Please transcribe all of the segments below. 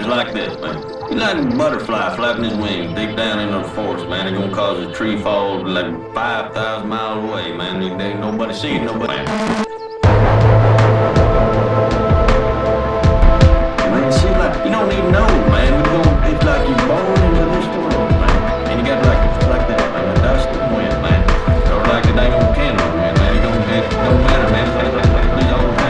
like this, man. He's like a butterfly flapping his wings deep down in the forest, man. It's gonna cause a tree fall like 5,000 miles away, man. There ain't nobody seeing nobody. Man, see, like, you don't even know, man. It's like you're born into this world, man. And you got like that, man. The dust and wind, man. Or like the dang old candle, man. It don't matter, man. It's all time.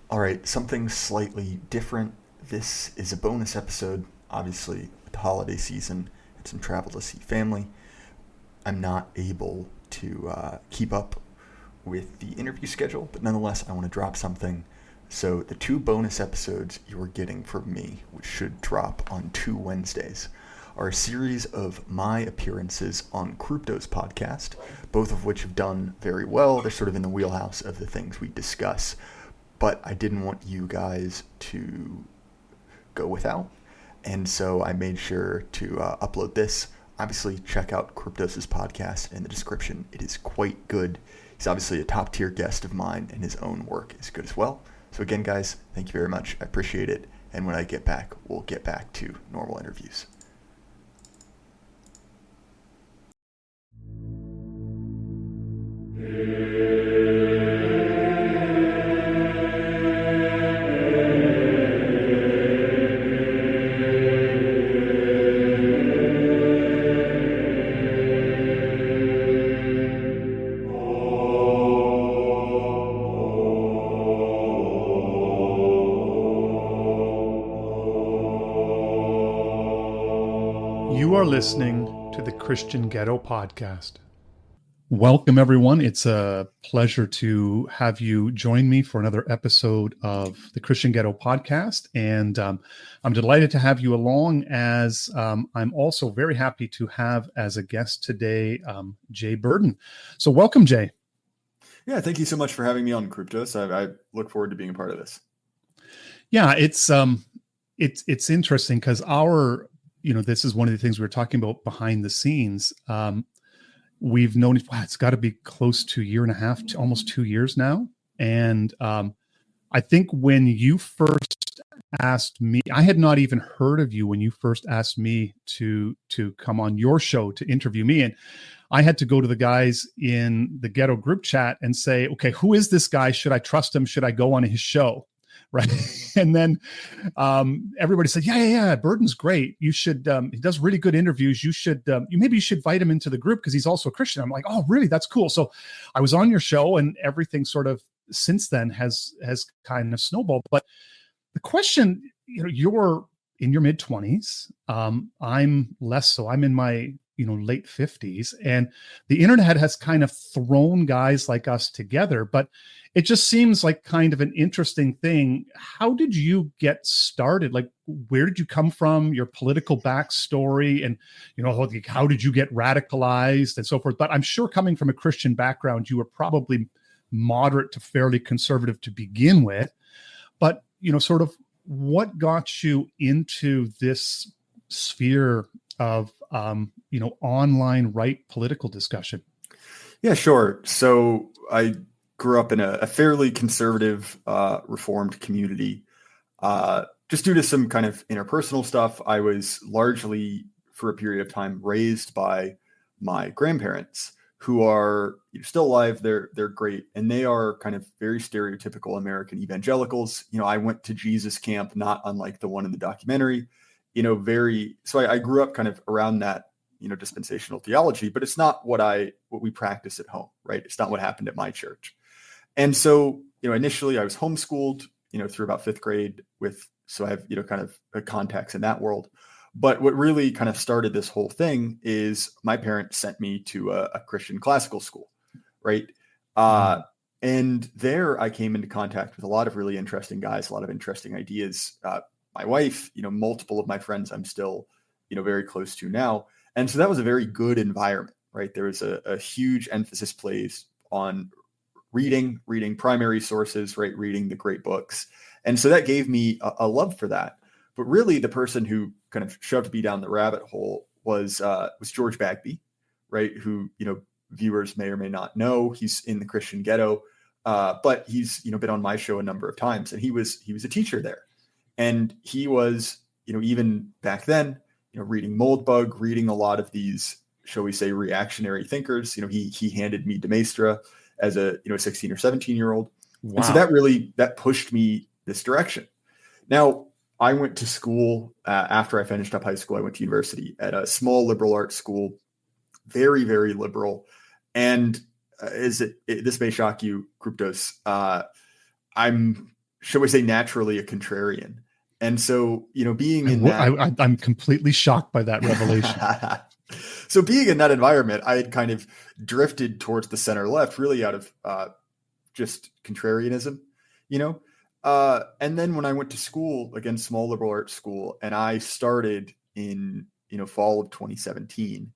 All right, something slightly different. This is a bonus episode, obviously, with the holiday season and some travel to see family. I'm not able to keep up with the interview schedule, but nonetheless, I want to drop something. So the 2 bonus episodes you're getting from me, which should drop on 2 Wednesdays, are a series of my appearances on Kruptos podcast, both of which have done very well. They're sort of in the wheelhouse of the things we discuss. But I didn't want you guys to go without, and so I made sure to upload this. Obviously, check out Kruptos' podcast in the description. It is quite good. He's obviously a top-tier guest of mine, and his own work is good as well. So again, guys, thank you very much. I appreciate it. And when I get back, we'll get back to normal interviews. You are listening to the Christian Ghetto podcast. Welcome, everyone. It's a pleasure to have you join me for another episode of the Christian Ghetto podcast. And I'm delighted to have you along, as I'm also very happy to have as a guest today, Jay Burden. So welcome, Jay. Yeah, thank you so much for having me on Kruptos. I look forward to being a part of this. Yeah, it's interesting because this is one of the things we were talking about behind the scenes. We've known it's got to be close to 1.5 to almost 2 years now. And I think when you first asked me, I had not even heard of you when you first asked me to come on your show to interview me. And I had to go to the guys in the Ghetto group chat and say, okay, who is this guy? Should I trust him? Should I go on his show? Right. And then everybody said, yeah, Burden's great. You should, he does really good interviews. You should, maybe you should invite him into the group because he's also a Christian. I'm like, oh, really? That's cool. So I was on your show, and everything sort of since then has kind of snowballed. But the question, you're in your mid-20s. I'm less so. I'm in my, late 50s, and the internet has kind of thrown guys like us together, but it just seems like kind of an interesting thing. How did you get started? Like, where did you come from, your political backstory, and, how did you get radicalized and so forth? But I'm sure coming from a Christian background, you were probably moderate to fairly conservative to begin with. But, sort of what got you into this sphere of, online right political discussion? Yeah, sure. So I grew up in a fairly conservative, reformed community. Just due to some kind of interpersonal stuff, I was largely, for a period of time, raised by my grandparents, who are still alive. They're great, and they are kind of very stereotypical American evangelicals. I went to Jesus camp, not unlike the one in the documentary. So I grew up kind of around that, dispensational theology, but it's not what we practice at home, right? It's not what happened at my church. And so, initially I was homeschooled, through about 5th grade so I have, kind of contacts in that world. But what really kind of started this whole thing is my parents sent me to a Christian classical school, right? And there I came into contact with a lot of really interesting guys, a lot of interesting ideas. My wife, multiple of my friends I'm still, very close to now. And so that was a very good environment, right? There was a huge emphasis placed on reading primary sources, right? Reading the great books. And so that gave me a love for that. But really the person who kind of shoved me down the rabbit hole was George Bagby, right? Who, viewers may or may not know. He's in the Christian Ghetto. but he's, been on my show a number of times, and he was a teacher there. And he was, even back then, reading Moldbug, reading a lot of these, shall we say, reactionary thinkers. He handed me De Maistre as a 16 or 17-year-old. Wow. And so that pushed me this direction. Now, I went to school after I finished up high school. I went to university at a small liberal arts school, very, very liberal. And this may shock you, Kruptos, I'm, shall we say, naturally a contrarian. And so, being in that, I'm completely shocked by that revelation. So being in that environment, I had kind of drifted towards the center left, really out of just contrarianism, and then when I went to school, again, small liberal arts school, and I started in, fall of 2017,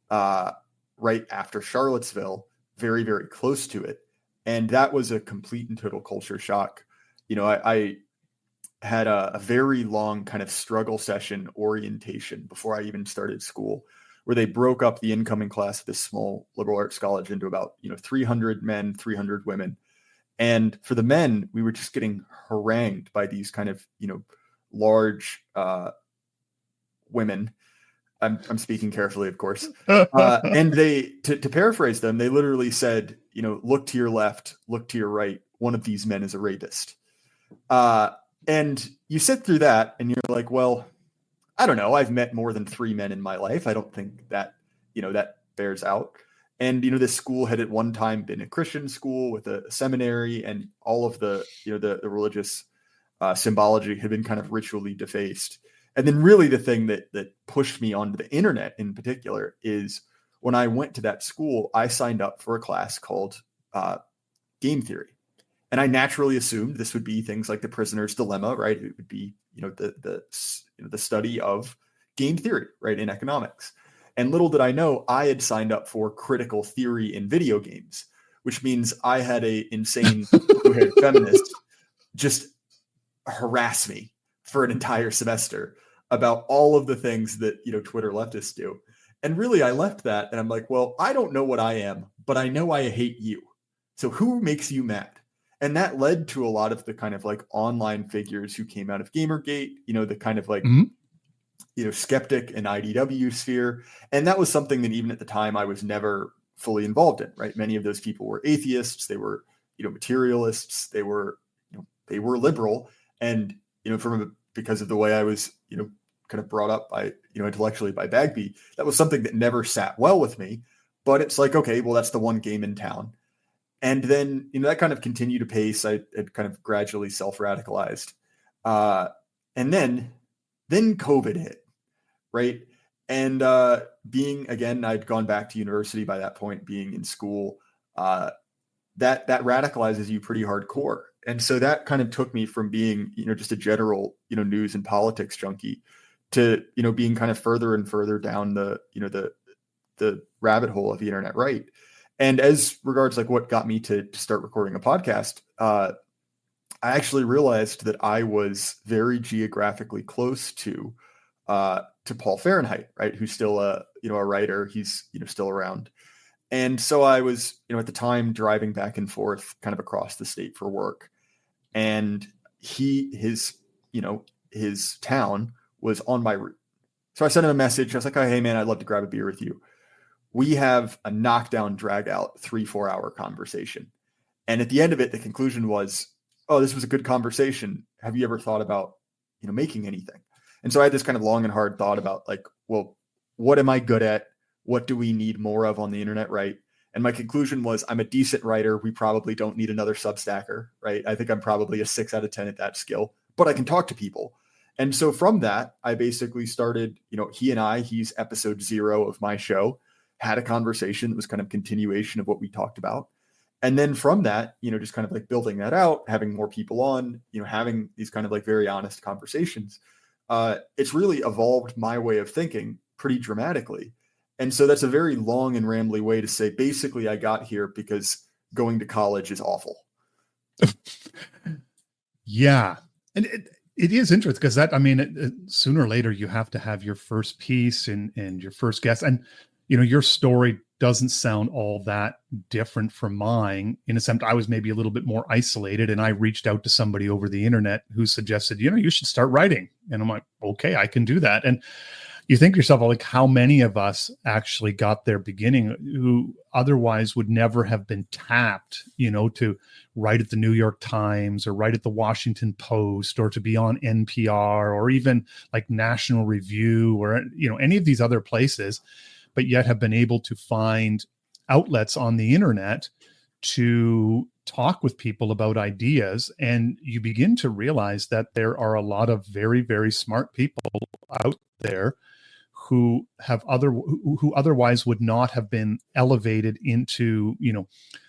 right after Charlottesville, very, very close to it. And that was a complete and total culture shock. I had a very long kind of struggle session orientation before I even started school, where they broke up the incoming class of this small liberal arts college into about, 300 men, 300 women. And for the men, we were just getting harangued by these kind of, large women. I'm speaking carefully, of course. And they, to paraphrase them, they literally said, look to your left, look to your right. One of these men is a rapist. And you sit through that and you're like, well, I don't know. I've met more than 3 men in my life. I don't think that, that bears out. And, this school had at one time been a Christian school with a seminary, and all of the, the religious symbology had been kind of ritually defaced. And then really the thing that pushed me onto the internet in particular is when I went to that school, I signed up for a class called game theory. And I naturally assumed this would be things like the prisoner's dilemma, right? It would be, the study of game theory, right, in economics. And little did I know, I had signed up for critical theory in video games, which means I had a insane blue-haired feminist just harass me for an entire semester about all of the things that, Twitter leftists do. And really, I left that and I'm like, well, I don't know what I am, but I know I hate you. So who makes you mad? And that led to a lot of the kind of like online figures who came out of Gamergate, the kind of like, skeptic and IDW sphere. And that was something that even at the time I was never fully involved in, right? Many of those people were atheists. They were, materialists. They were, they were liberal. And, because of the way I was, kind of brought up by, intellectually by Bagby, that was something that never sat well with me. But it's like, okay, well, that's the one game in town. And then, that kind of continued apace. I had kind of gradually self-radicalized. And then COVID hit, right? And being, again, I'd gone back to university by that point, being in school, that radicalizes you pretty hardcore. And so that kind of took me from being, just a general, news and politics junkie to, being kind of further and further down the rabbit hole of the internet, right? And as regards like what got me to start recording a podcast, I actually realized that I was very geographically close to Paul Fahrenheit, right? Who's still a writer. He's, still around. And so I was, at the time driving back and forth kind of across the state for work, and his town was on my route. So I sent him a message. I was like, oh, hey man, I'd love to grab a beer with you. We have a knockdown, drag out 3-4 hour conversation. And at the end of it, the conclusion was, oh, this was a good conversation. Have you ever thought about, making anything? And so I had this kind of long and hard thought about like, well, what am I good at? What do we need more of on the internet, right? And my conclusion was, I'm a decent writer. We probably don't need another Substacker, right? I think I'm probably a 6 out of 10 at that skill, but I can talk to people. And so from that, I basically started, he's episode 0 of my show, had a conversation that was kind of continuation of what we talked about. And then from that, just kind of like building that out, having more people on, having these kind of like very honest conversations. It's really evolved my way of thinking pretty dramatically. And so that's a very long and rambly way to say, basically, I got here because going to college is awful. Yeah. And it is interesting because sooner or later you have to have your first piece and your first guest. And, your story doesn't sound all that different from mine. In a sense, I was maybe a little bit more isolated, and I reached out to somebody over the internet who suggested, you should start writing. And I'm like, okay, I can do that. And you think to yourself, like, how many of us actually got their beginning who otherwise would never have been tapped, to write at the New York Times or write at the Washington Post or to be on NPR or even like National Review or, any of these other places, but yet have been able to find outlets on the internet to talk with people about ideas. And you begin to realize that there are a lot of very, very smart people out there who otherwise would not have been elevated into,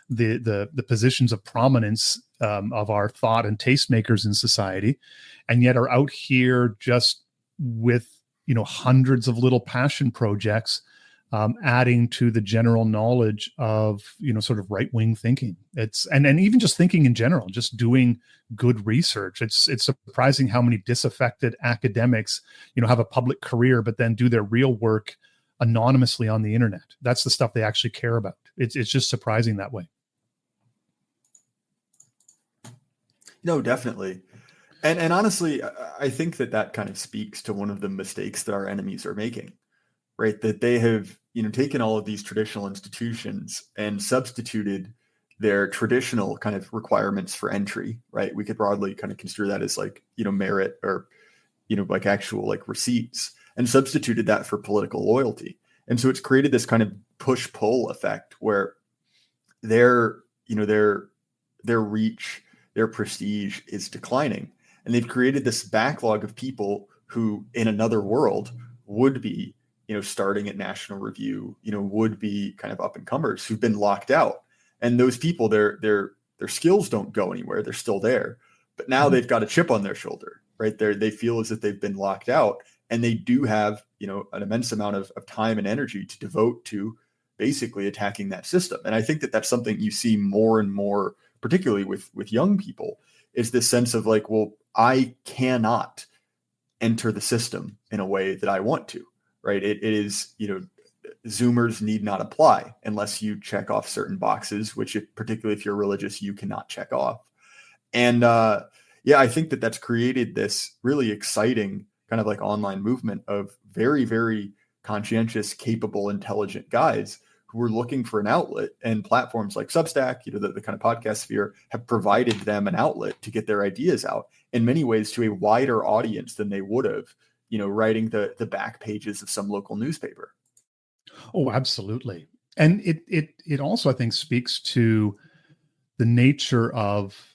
the positions of prominence of our thought and tastemakers in society, and yet are out here just with, hundreds of little passion projects, adding to the general knowledge of, sort of right-wing thinking. And even just thinking in general, just doing good research. It's surprising how many disaffected academics, have a public career, but then do their real work anonymously on the internet. That's the stuff they actually care about. It's just surprising that way. No, definitely. And honestly, I think that kind of speaks to one of the mistakes that our enemies are making, right? That they have, taken all of these traditional institutions and substituted their traditional kind of requirements for entry, right? We could broadly kind of construe that as like, merit or, like actual like receipts, and substituted that for political loyalty. And so it's created this kind of push-pull effect where their reach, their prestige is declining. And they've created this backlog of people who in another world would be, starting at National Review, would be kind of up and comers who've been locked out. And those people, their skills don't go anywhere. They're still there, but now they've got a chip on their shoulder, right? They feel as if they've been locked out, and they do have, an immense amount of time and energy to devote to basically attacking that system. And I think that that's something you see more and more, particularly with young people, is this sense of like, well, I cannot enter the system in a way that I want to, right? It is, Zoomers need not apply unless you check off certain boxes, which particularly if you're religious, you cannot check off. And I think that that's created this really exciting kind of like online movement of very, very conscientious, capable, intelligent guys who were looking for an outlet, and platforms like Substack, the kind of podcast sphere, have provided them an outlet to get their ideas out in many ways to a wider audience than they would have, writing the back pages of some local newspaper. Oh, absolutely. And it also, I think, speaks to the nature of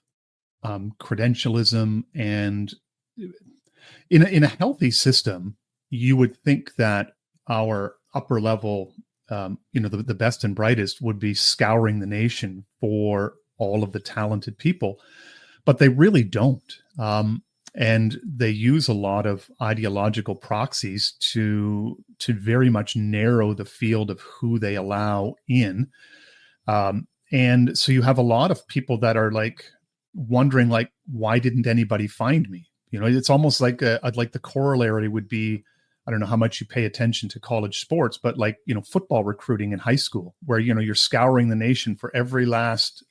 credentialism. And in a healthy system, you would think that our upper level, the best and brightest would be scouring the nation for all of the talented people, but they really don't. And they use a lot of ideological proxies to very much narrow the field of who they allow in. And so you have a lot of people that are like wondering, like, why didn't anybody find me? It's almost like the corollary would be, I don't know how much you pay attention to college sports, but like, football recruiting in high school, where, you're scouring the nation for every last,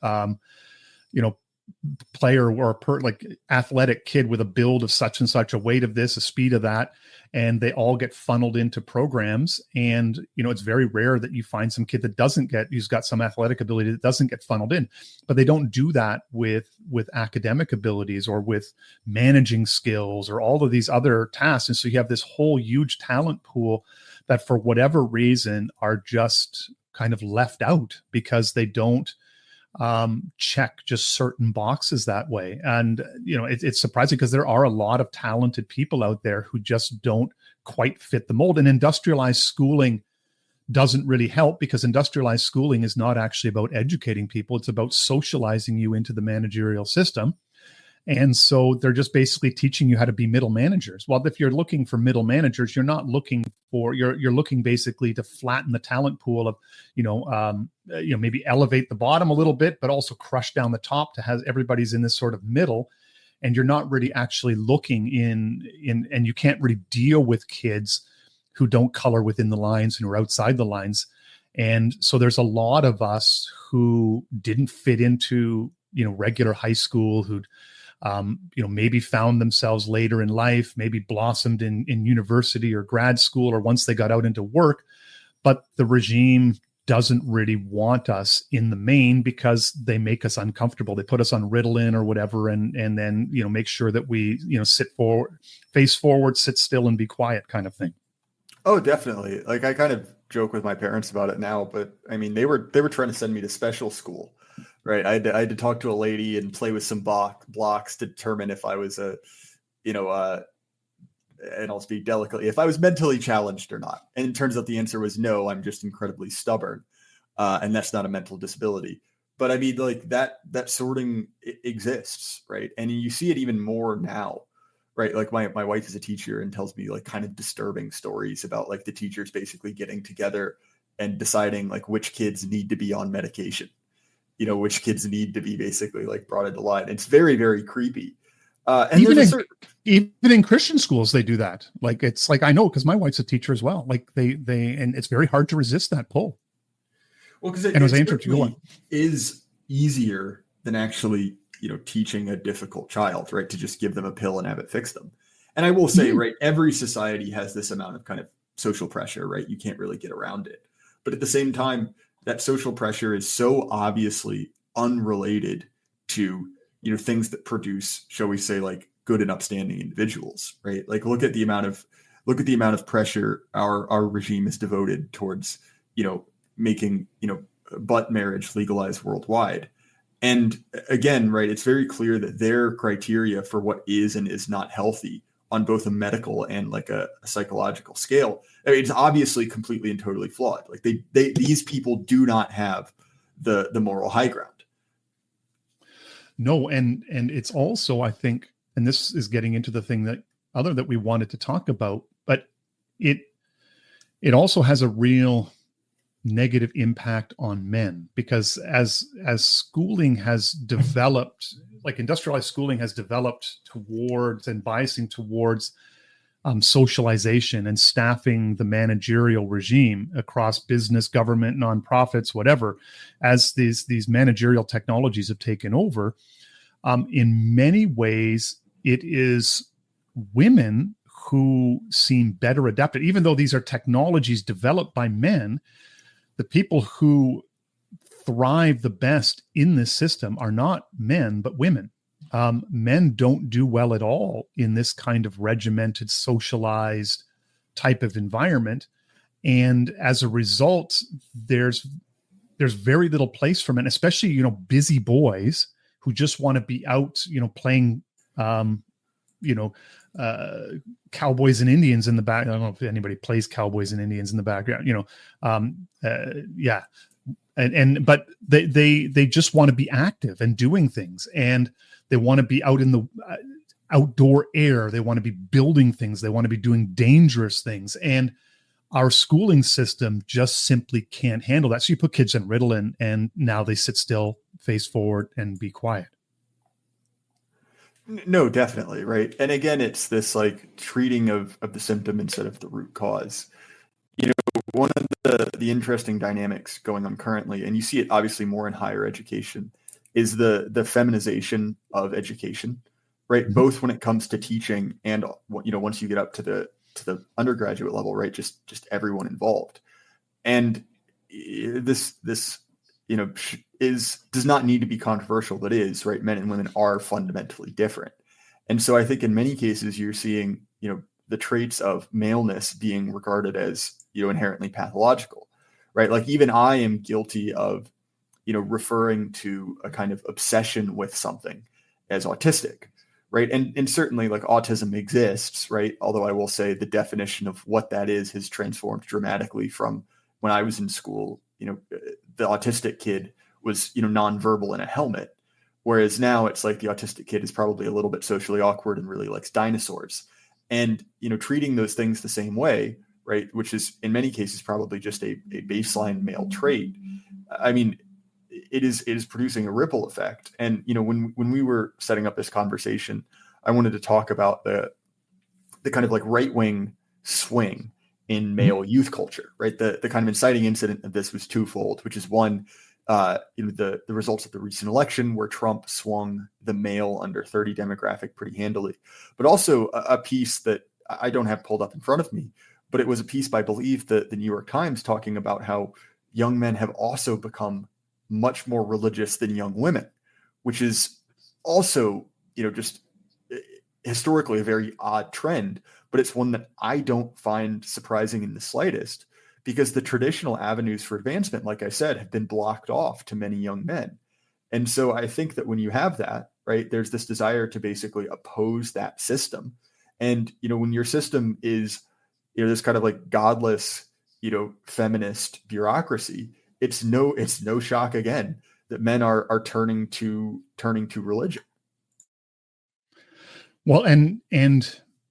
player or like athletic kid with a build of such and such, a weight of this, a speed of that, and they all get funneled into programs. And it's very rare that you find some kid that who's got some athletic ability that doesn't get funneled in. But they don't do that with academic abilities or with managing skills or all of these other tasks. And so you have this whole huge talent pool that for whatever reason are just kind of left out because they don't check just certain boxes that way. And, it's surprising because there are a lot of talented people out there who just don't quite fit the mold. And industrialized schooling doesn't really help, because industrialized schooling is not actually about educating people. It's about socializing you into the managerial system. And so they're just basically teaching you how to be middle managers. Well, if you're looking for middle managers, you're not looking for, you're looking basically to flatten the talent pool of, maybe elevate the bottom a little bit, but also crush down the top to have everybody's in this sort of middle. And you're not really actually looking in, and you can't really deal with kids who don't color within the lines and are outside the lines. And so there's a lot of us who didn't fit into, regular high school, who'd, maybe found themselves later in life, maybe blossomed in university or grad school, or once they got out into work. But the regime doesn't really want us in the main because they make us uncomfortable. They put us on Ritalin or whatever, and then, make sure that we, sit forward, face forward, sit still and be quiet kind of thing. Oh, definitely. Like, I kind of joke with my parents about it now, but I mean, they were trying to send me to special school, right? I had to talk to a lady and play with some blocks to determine if I was and I'll speak delicately, if I was mentally challenged or not. And it turns out the answer was no, I'm just incredibly stubborn. And that's not a mental disability. But I mean, like that sorting exists, right? And you see it even more now, right? Like my wife is a teacher and tells me like kind of disturbing stories about like the teachers basically getting together and deciding like which kids need to be on medication, which kids need to be basically like brought into line. It's very, very creepy. And even in Christian schools, they do that. Like, it's like, I know, because my wife's a teacher as well. Like and it's very hard to resist that pull. Well, because it is easier than actually, teaching a difficult child, right? To just give them a pill and have it fix them. And I will say, right, every society has this amount of kind of social pressure, right? You can't really get around it. But at the same time, that social pressure is so obviously unrelated to things that produce, shall we say, like good and upstanding individuals, right? Like look at the amount of pressure our regime is devoted towards, making, butt marriage legalized worldwide. And again, right, it's very clear that their criteria for what is and is not healthy on both a medical and like a psychological scale, I mean, it's obviously completely and totally flawed. Like these people do not have the moral high ground. No, and it's also, I think, and this is getting into the thing that we wanted to talk about, but it also has a real negative impact on men, because as schooling has developed, like industrialized schooling has developed towards and biasing towards socialization and staffing the managerial regime across business, government, nonprofits, whatever, as these managerial technologies have taken over, in many ways, it is women who seem better adapted. Even though these are technologies developed by men, the people who thrive the best in this system are not men, but women. Men don't do well at all in this kind of regimented, socialized type of environment. And as a result, there's very little place for men, especially, busy boys who just want to be out, playing, cowboys and Indians in the back. I don't know if anybody plays cowboys and Indians in the background, yeah. But they just want to be active and doing things, and they want to be out in the outdoor air. They want to be building things. They want to be doing dangerous things. And our schooling system just simply can't handle that. So you put kids in Ritalin and now they sit still, face forward, and be quiet. No, definitely. Right. And again, it's this like treating of the symptom instead of the root cause. One of the interesting dynamics going on currently, and you see it obviously more in higher education, is the feminization of education, right? Mm-hmm. Both when it comes to teaching and, once you get up to the undergraduate level, right? Just everyone involved. And this does not need to be controversial, but is, right? Men and women are fundamentally different. And so I think in many cases you're seeing, the traits of maleness being regarded as, inherently pathological, right? Like even I am guilty of, referring to a kind of obsession with something as autistic, right? And certainly like autism exists, right? Although I will say the definition of what that is has transformed dramatically from when I was in school. The autistic kid was, nonverbal in a helmet, whereas now it's like the autistic kid is probably a little bit socially awkward and really likes dinosaurs. And, treating those things the same way, right, which is in many cases probably just a baseline male trait. I mean, it is producing a ripple effect. And, when we were setting up this conversation, I wanted to talk about the kind of like right-wing swing in male youth culture, right? The kind of inciting incident of this was twofold, which is one, the results of the recent election where Trump swung the male under 30 demographic pretty handily, but also a piece that I don't have pulled up in front of me, but it was a piece by, I believe, the New York Times talking about how young men have also become much more religious than young women, which is also, just historically a very odd trend, but it's one that I don't find surprising in the slightest, because the traditional avenues for advancement, like I said, have been blocked off to many young men. And so I think that when you have that, right, there's this desire to basically oppose that system. And, when your system is, this kind of like godless, feminist bureaucracy, it's no shock again that men are turning to religion. Well,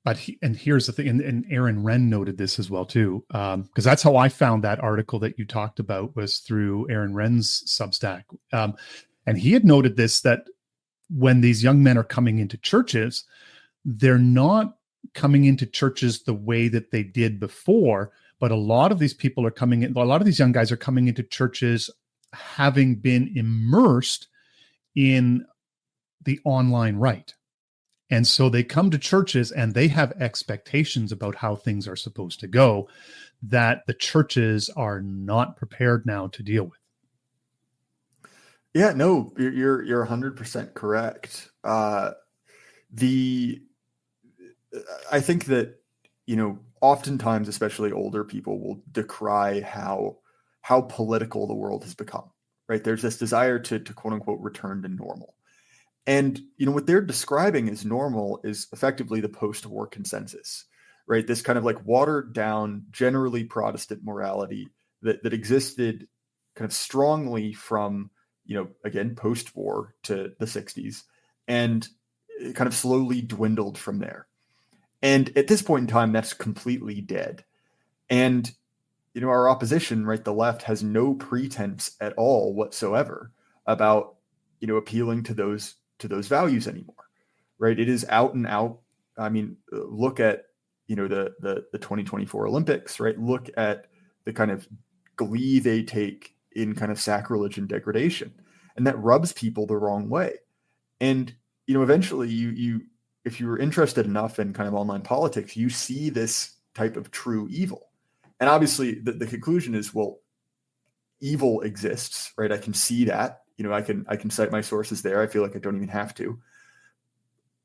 but here's the thing, and Aaron Wrenn noted this as well too, because that's how I found that article that you talked about, was through Aaron Wrenn's Substack, and he had noted this, that when these young men are coming into churches, they're not coming into churches the way that they did before, but a lot of these people are coming in, a lot of these young guys are coming into churches having been immersed in the online right. And so they come to churches and they have expectations about how things are supposed to go that the churches are not prepared now to deal with. Yeah, no, you're 100% correct. I think that, oftentimes, especially older people, will decry how political the world has become, right? There's this desire to quote unquote return to normal. And, what they're describing as normal is effectively the post-war consensus, right? This kind of like watered down, generally Protestant morality that existed kind of strongly from, again, post-war to the 60s, and it kind of slowly dwindled from there. And at this point in time, that's completely dead. And, our opposition, right, the left, has no pretense at all whatsoever about, appealing to those values anymore, right? It is out and out. I mean, look at, the 2024 Olympics, right? Look at the kind of glee they take in kind of sacrilege and degradation, and that rubs people the wrong way. And, eventually you if you were interested enough in kind of online politics, you see this type of true evil. And obviously the conclusion is, well, evil exists, right? I can see that. I can cite my sources there. I feel like I don't even have to.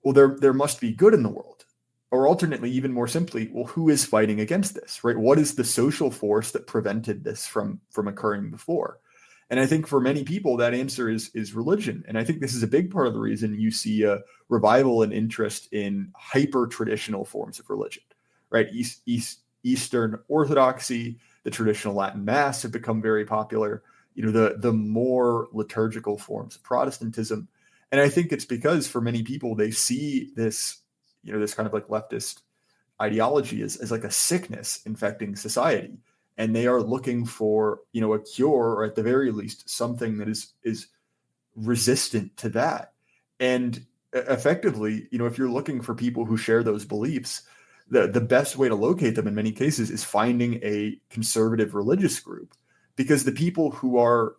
Well, there must be good in the world. Or alternately, even more simply, well, who is fighting against this, right? What is the social force that prevented this from occurring before? And I think for many people, that answer is religion. And I think this is a big part of the reason you see a revival and interest in hyper-traditional forms of religion, right? Eastern Orthodoxy, the traditional Latin Mass have become very popular. The more liturgical forms of Protestantism. And I think it's because for many people, they see this, this kind of like leftist ideology as like a sickness infecting society. And they are looking for, a cure, or at the very least, something that is resistant to that. And effectively, if you're looking for people who share those beliefs, the best way to locate them in many cases is finding a conservative religious group. Because the people who are,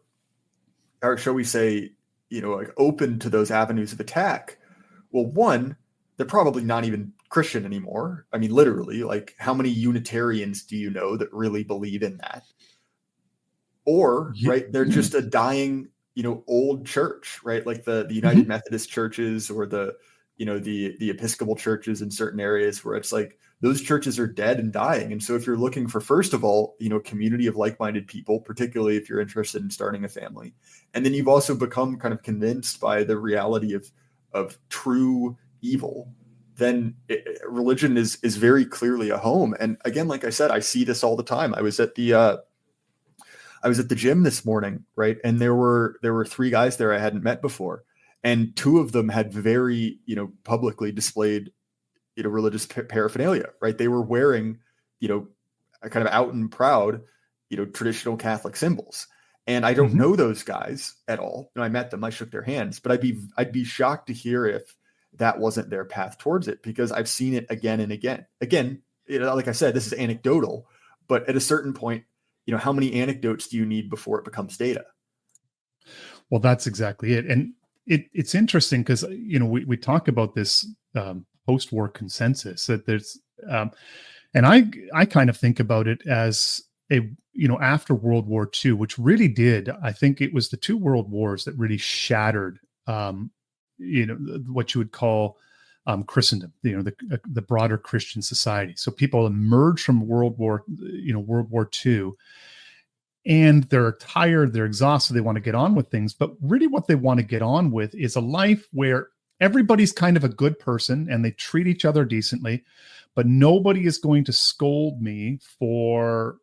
shall we say, like open to those avenues of attack, well, one, they're probably not even Christian anymore. I mean, literally, like how many Unitarians do you know that really believe in that? Or, right, they're just a dying, old church, right? Like the United Methodist churches, or the Episcopal churches in certain areas, where it's like those churches are dead and dying. And so if you're looking for, first of all, community of like-minded people, particularly if you're interested in starting a family, and then you've also become kind of convinced by the reality of true evil, then religion is very clearly a home. And again, like I said, I see this all the time. I was at the gym this morning, right? And there were 3 guys there I hadn't met before. And 2 of them had very, publicly displayed, religious paraphernalia, right? They were wearing, kind of out and proud, traditional Catholic symbols. And I don't know those guys at all. I met them, I shook their hands, but I'd be shocked to hear if that wasn't their path towards it, because I've seen it again and again. Again, like I said, this is anecdotal, But at a certain point, how many anecdotes do you need before it becomes data? Well, that's exactly it. And it's interesting because, we talk about this post-war consensus that there's, and I kind of think about it as after World War II, which really did, I think it was the two world wars that really shattered, what you would call Christendom, the broader Christian society. So people emerge from World War II, and they're tired, they're exhausted, they want to get on with things. But really what they want to get on with is a life where everybody's kind of a good person and they treat each other decently, but nobody is going to scold me for,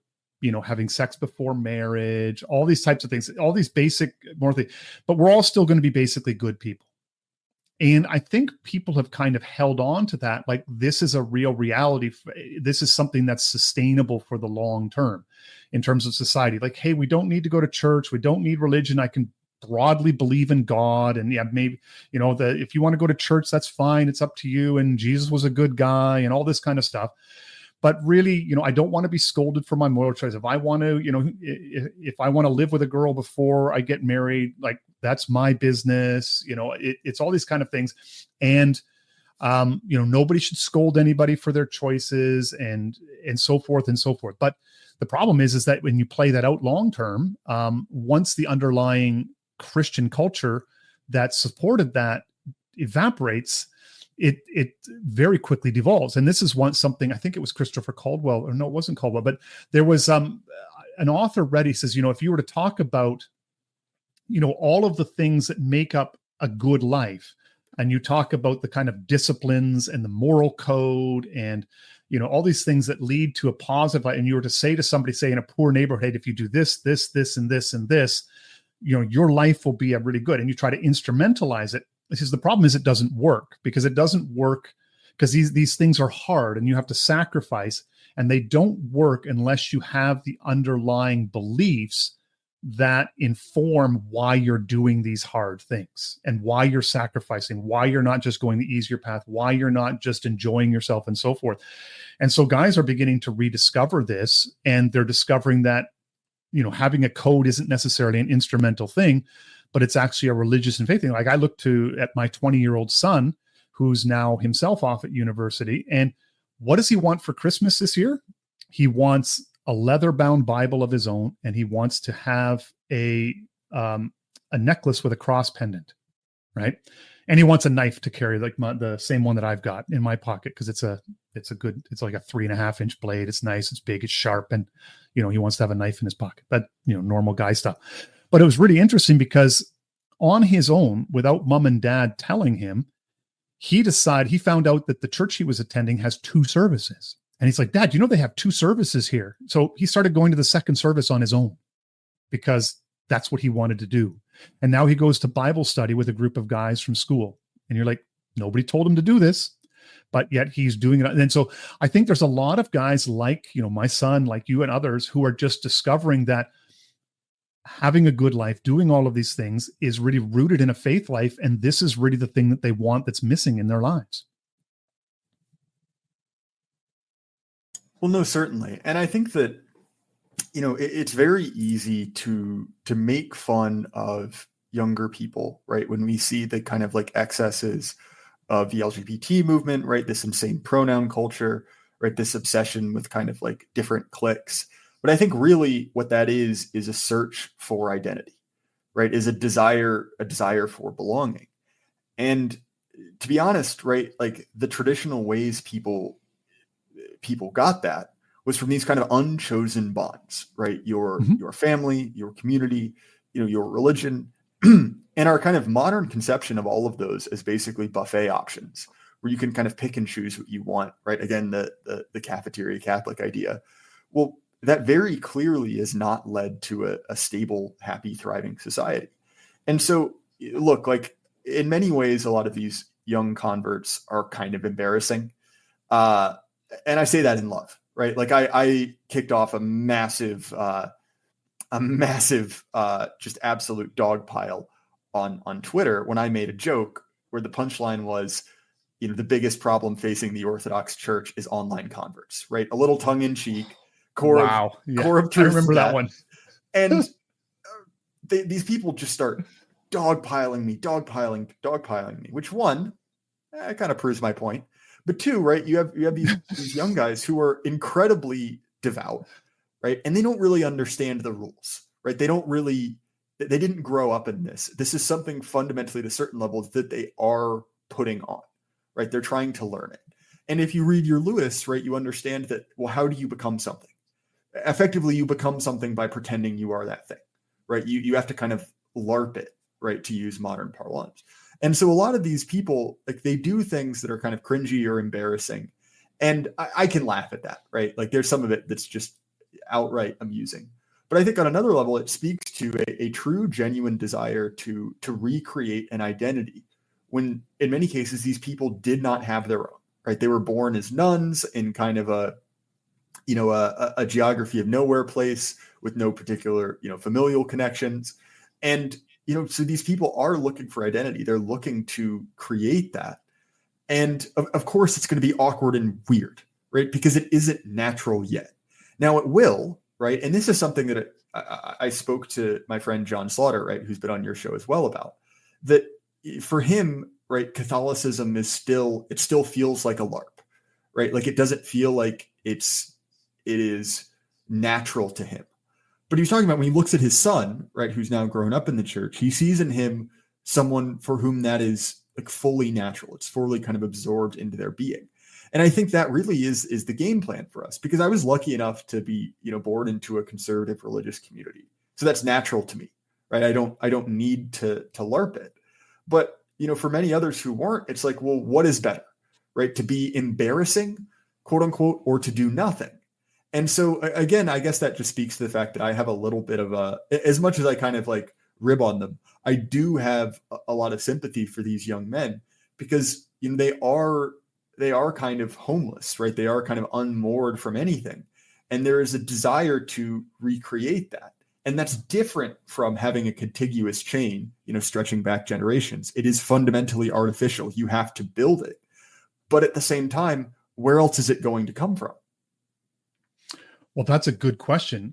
having sex before marriage, all these types of things, all these basic moral things, but we're all still going to be basically good people. And I think people have kind of held on to that. Like, this is a real reality. This is something that's sustainable for the long term in terms of society. Like, hey, we don't need to go to church. We don't need religion. I can broadly believe in God. And yeah, maybe, if you want to go to church, that's fine. It's up to you. And Jesus was a good guy and all this kind of stuff. But really, I don't want to be scolded for my moral choice. If I want to, if I want to live with a girl before I get married, like, that's my business. It's all these kind of things. And, nobody should scold anybody for their choices and so forth and so forth. But the problem is that when you play that out long term, once the underlying Christian culture that supported that evaporates, it very quickly devolves. And this is something, I think it was Christopher Caldwell, or no, it wasn't Caldwell, but there was an author read, he says, if you were to talk about, all of the things that make up a good life, and you talk about the kind of disciplines and the moral code and, all these things that lead to a positive life, and you were to say to somebody, say in a poor neighborhood, if you do this, this, this, and this, and this, your life will be a really good, and you try to instrumentalize it. Because the problem is it doesn't work, because these things are hard and you have to sacrifice, and they don't work unless you have the underlying beliefs that inform why you're doing these hard things and why you're sacrificing, why you're not just going the easier path, why you're not just enjoying yourself and so forth. And so guys are beginning to rediscover this, and they're discovering that, having a code isn't necessarily an instrumental thing, but it's actually a religious and faith thing. Like, I look at my 20-year-old son, who's now himself off at university. And what does he want for Christmas this year? He wants a leather-bound Bible of his own, and he wants to have a necklace with a cross pendant, right? And he wants a knife to carry, like the same one that I've got in my pocket, because it's like a 3.5-inch blade. It's nice, it's big, it's sharp, and he wants to have a knife in his pocket. But normal guy stuff. But it was really interesting because on his own, without mom and dad telling him, he found out that the church he was attending has 2 services. And he's like, Dad, they have 2 services here. So he started going to the second service on his own because that's what he wanted to do. And now he goes to Bible study with a group of guys from school. And you're like, nobody told him to do this, but yet he's doing it. And so I think there's a lot of guys like, my son, like you and others, who are just discovering that having a good life, doing all of these things, is really rooted in a faith life. And this is really the thing that they want that's missing in their lives. Well, no, certainly. And I think that, it's very easy to make fun of younger people, right? When we see the kind of like excesses of the LGBT movement, right? This insane pronoun culture, right? This obsession with kind of like different cliques. But I think really what that is a search for identity, right? Is a desire for belonging. And to be honest, right? Like, the traditional ways people got that was from these kind of unchosen bonds, right? Your family, your community, your religion, and our kind of modern conception of all of those as basically buffet options, where you can kind of pick and choose what you want, right? Again, the cafeteria Catholic idea. Well, that very clearly has not led to a stable, happy, thriving society. And so, look, like, in many ways, a lot of these young converts are kind of embarrassing. And I say that in love, right? Like, I kicked off a massive, just absolute dog pile on Twitter when I made a joke where the punchline was, the biggest problem facing the Orthodox Church is online converts, right? A little tongue in cheek, Wow. Yeah, core of I truth. remember that one. And these people just start dogpiling me, which one, kind of proves my point. But two, right, you have these young guys who are incredibly devout, right? And they don't really understand the rules, right? They didn't grow up in this. This is something fundamentally at a certain level that they are putting on, right? They're trying to learn it. And if you read your Lewis, right, you understand that, well, how do you become something? Effectively, you become something by pretending you are that thing, right? You have to kind of LARP it, right, to use modern parlance. And so a lot of these people, like, they do things that are kind of cringy or embarrassing. And I can laugh at that, right? Like, there's some of it that's just outright amusing. But I think on another level, it speaks to a true, genuine desire to recreate an identity when, in many cases, these people did not have their own, right? They were born as nuns in kind of a geography of nowhere place with no particular, familial connections. And, so these people are looking for identity. They're looking to create that. And of course, it's going to be awkward and weird, right? Because it isn't natural yet. Now it will, right? And this is something that I spoke to my friend John Slaughter, right, who's been on your show as well, about that. For him, right, Catholicism it still feels like a LARP, right? Like, it doesn't feel like it is natural to him. But he was talking about when he looks at his son, right, who's now grown up in the church, he sees in him someone for whom that is like fully natural. It's fully kind of absorbed into their being. And I think that really is the game plan for us, because I was lucky enough to be, born into a conservative religious community. So that's natural to me, right? I don't need to LARP it. But, for many others who weren't, it's like, well, what is better, right? To be embarrassing, quote unquote, or to do nothing? And so again, I guess that just speaks to the fact that I have a little bit of as much as I kind of like rib on them, I do have a lot of sympathy for these young men, because, they are kind of homeless, right? They are kind of unmoored from anything. And there is a desire to recreate that. And that's different from having a contiguous chain, stretching back generations. It is fundamentally artificial. You have to build it. But at the same time, where else is it going to come from? Well, that's a good question.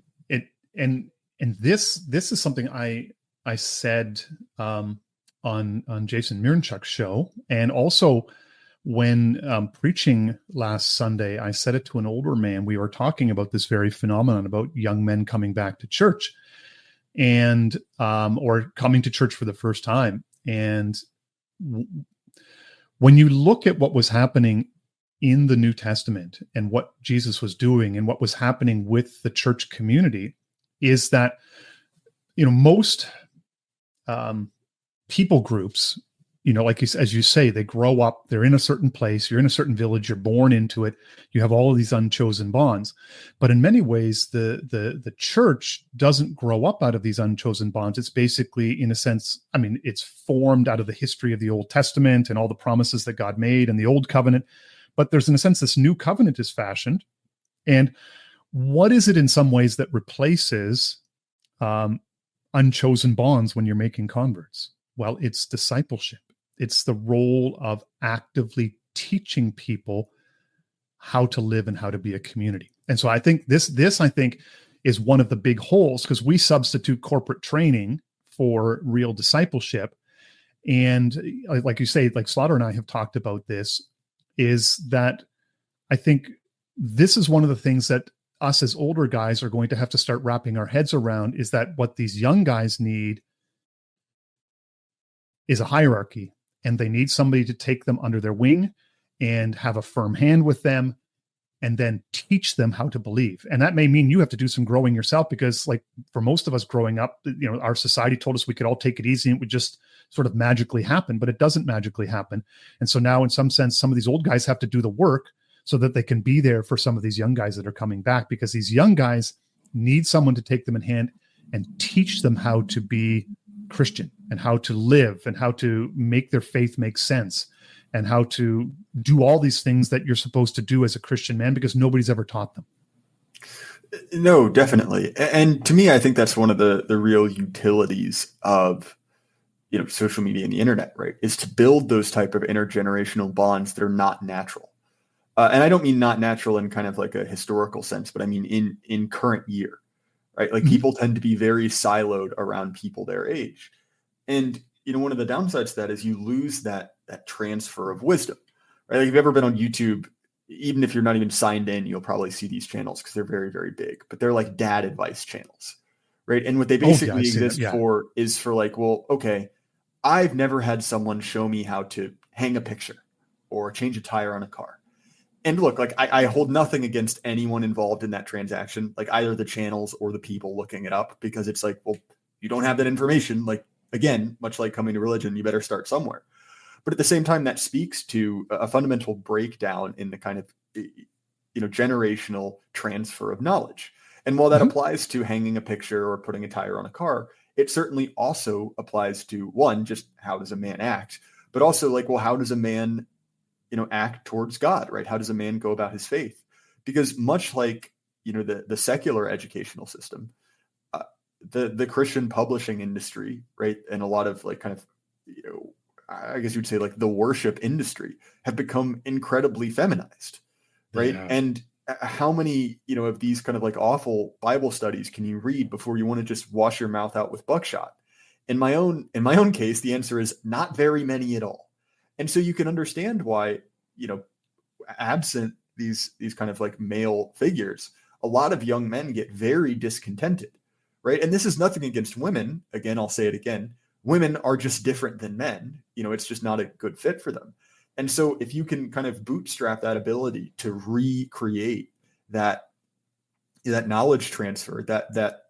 And this is something I said on Jason Miranchuk's show, and also when preaching last Sunday, I said it to an older man. We were talking about this very phenomenon about young men coming back to church, and or coming to church for the first time. And when you look at what was happening in the New Testament and what Jesus was doing and what was happening with the church community, is that, most people groups, like as you say, they grow up, they're in a certain place, you're in a certain village, you're born into it, you have all of these unchosen bonds. But in many ways, the church doesn't grow up out of these unchosen bonds. It's basically, in a sense, it's formed out of the history of the Old Testament and all the promises that God made in the Old Covenant. But there's, in a sense, this new covenant is fashioned. And what is it in some ways that replaces unchosen bonds when you're making converts? Well, it's discipleship. It's the role of actively teaching people how to live and how to be a community. And so I think this I think is one of the big holes, because we substitute corporate training for real discipleship. And like you say, like Slaughter and I have talked about this, is that I think this is one of the things that us as older guys are going to have to start wrapping our heads around, is that what these young guys need is a hierarchy, and they need somebody to take them under their wing and have a firm hand with them, and then teach them how to believe. And that may mean you have to do some growing yourself, because like for most of us growing up, our society told us we could all take it easy and it would just sort of magically happen, but it doesn't magically happen. And so now in some sense, some of these old guys have to do the work so that they can be there for some of these young guys that are coming back, because these young guys need someone to take them in hand and teach them how to be Christian and how to live and how to make their faith make sense and how to do all these things that you're supposed to do as a Christian man, because nobody's ever taught them. No, definitely. And to me, I think that's one of the real utilities of, social media and the internet, right? Is to build those type of intergenerational bonds that are not natural. And I don't mean not natural in kind of like a historical sense, but I mean in current year, right? Like people tend to be very siloed around people their age. And, one of the downsides to that is you lose that transfer of wisdom, right? Like if you've ever been on YouTube, even if you're not even signed in, you'll probably see these channels because they're very, very big, but they're like dad advice channels, right? And what they basically exist for is for like, well, okay, I've never had someone show me how to hang a picture or change a tire on a car. And look, like I hold nothing against anyone involved in that transaction, like either the channels or the people looking it up, because it's like, well, you don't have that information. Like, again, much like coming to religion, you better start somewhere. But at the same time, that speaks to a fundamental breakdown in the kind of, generational transfer of knowledge. And while that applies to hanging a picture or putting a tire on a car, it certainly also applies to, one, just how does a man act, but also like, well, how does a man act towards God, right? How does a man go about his faith? Because much like, the secular educational system, the Christian publishing industry, right? And a lot of like kind of, I guess you'd say like the worship industry have become incredibly feminized, right? Yeah. And how many, of these kind of like awful Bible studies can you read before you want to just wash your mouth out with buckshot? In my own case, the answer is not very many at all. And so you can understand why, absent these kind of like male figures, a lot of young men get very discontented, right? And this is nothing against women. Again, I'll say it again. Women are just different than men. It's just not a good fit for them. And so if you can kind of bootstrap that ability to recreate that knowledge transfer, that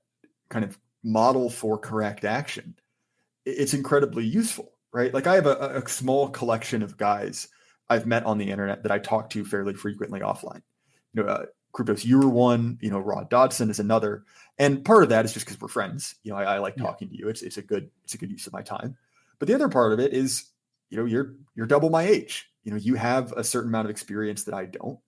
kind of model for correct action, it's incredibly useful. Right? Like I have a small collection of guys I've met on the internet that I talk to fairly frequently offline. Kruptos, you were one, Rod Dodson is another. And part of that is just because we're friends. I like talking to you. It's a good use of my time. But the other part of it is, you're double my age. You have a certain amount of experience that I don't.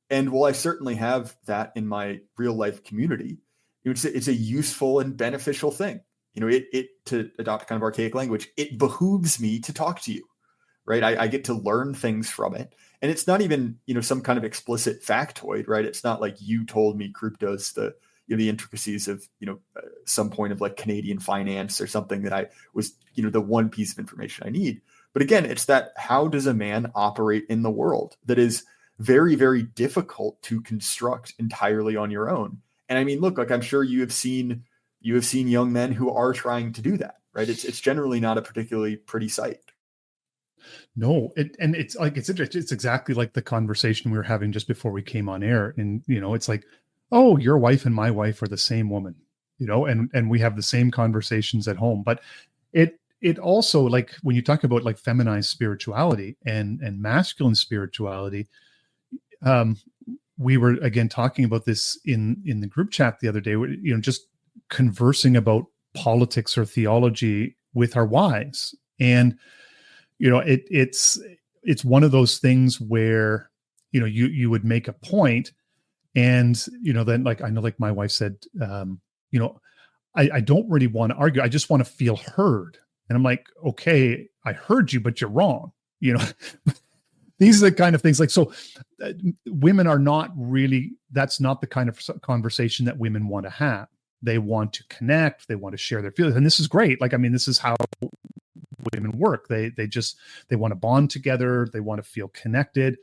And while I certainly have that in my real life community, it's a useful and beneficial thing. It to adopt kind of archaic language, it behooves me to talk to you, right? I get to learn things from it. And it's not even, some kind of explicit factoid, right? It's not like you told me, Kruptos, the intricacies of, some point of like Canadian finance or something that I was, the one piece of information I need. But again, it's that how does a man operate in the world that is very, very difficult to construct entirely on your own. And I mean, look, like I'm sure you have seen young men who are trying to do that, right? It's generally not a particularly pretty sight. No, it's like it's exactly like the conversation we were having just before we came on air, and it's like, oh, your wife and my wife are the same woman, and we have the same conversations at home. But it also, like when you talk about like feminized spirituality and masculine spirituality, we were again talking about this in the group chat the other day. Just conversing about politics or theology with our wives. And, it's one of those things where, you would make a point and, then like, I know, like my wife said, I don't really want to argue. I just want to feel heard. And I'm like, okay, I heard you, but you're wrong. These are the kind of things like, so women are not really, that's not the kind of conversation that women want to have. They want to connect. They want to share their feelings. And this is great. Like, I mean, this is how women work. They want to bond together. They want to feel connected.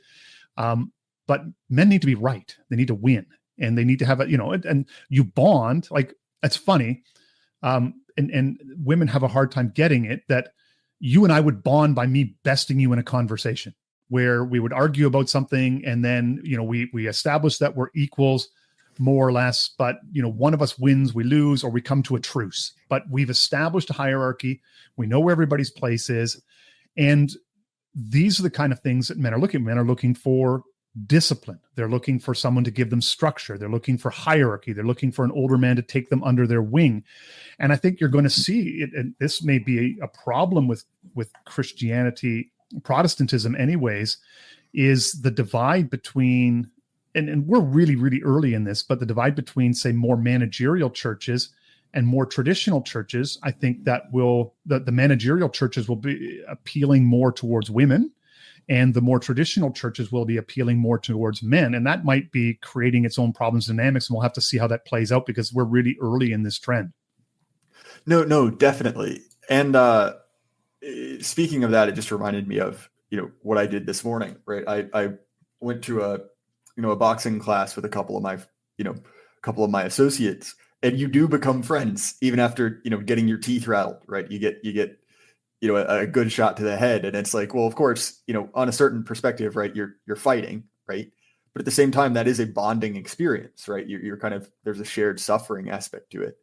But men need to be right. They need to win. And they need to have and you bond. Like, that's funny. And women have a hard time getting it that you and I would bond by me besting you in a conversation where we would argue about something. And then, we establish that we're equals, more or less, but one of us wins, we lose, or we come to a truce. But we've established a hierarchy. We know where everybody's place is. And these are the kind of things that men are looking. Men are looking for discipline. They're looking for someone to give them structure. They're looking for hierarchy. They're looking for an older man to take them under their wing. And I think you're going to see it, and this may be a problem with Christianity, Protestantism anyways, is the divide between, and we're really, really early in this, but the divide between, say, more managerial churches and more traditional churches. I think that the managerial churches will be appealing more towards women, And the more traditional churches will be appealing more towards men. And that might be creating its own problems and dynamics. And we'll have to see how that plays out because we're really early in this trend. No, definitely. And speaking of that, it just reminded me of, what I did this morning, right? I went to a boxing class with a couple of my associates, and you do become friends even after, getting your teeth rattled, right? You get a good shot to the head. And it's like, well, of course, on a certain perspective, right, you're fighting, right? But at the same time, that is a bonding experience, right? You're kind of, there's a shared suffering aspect to it.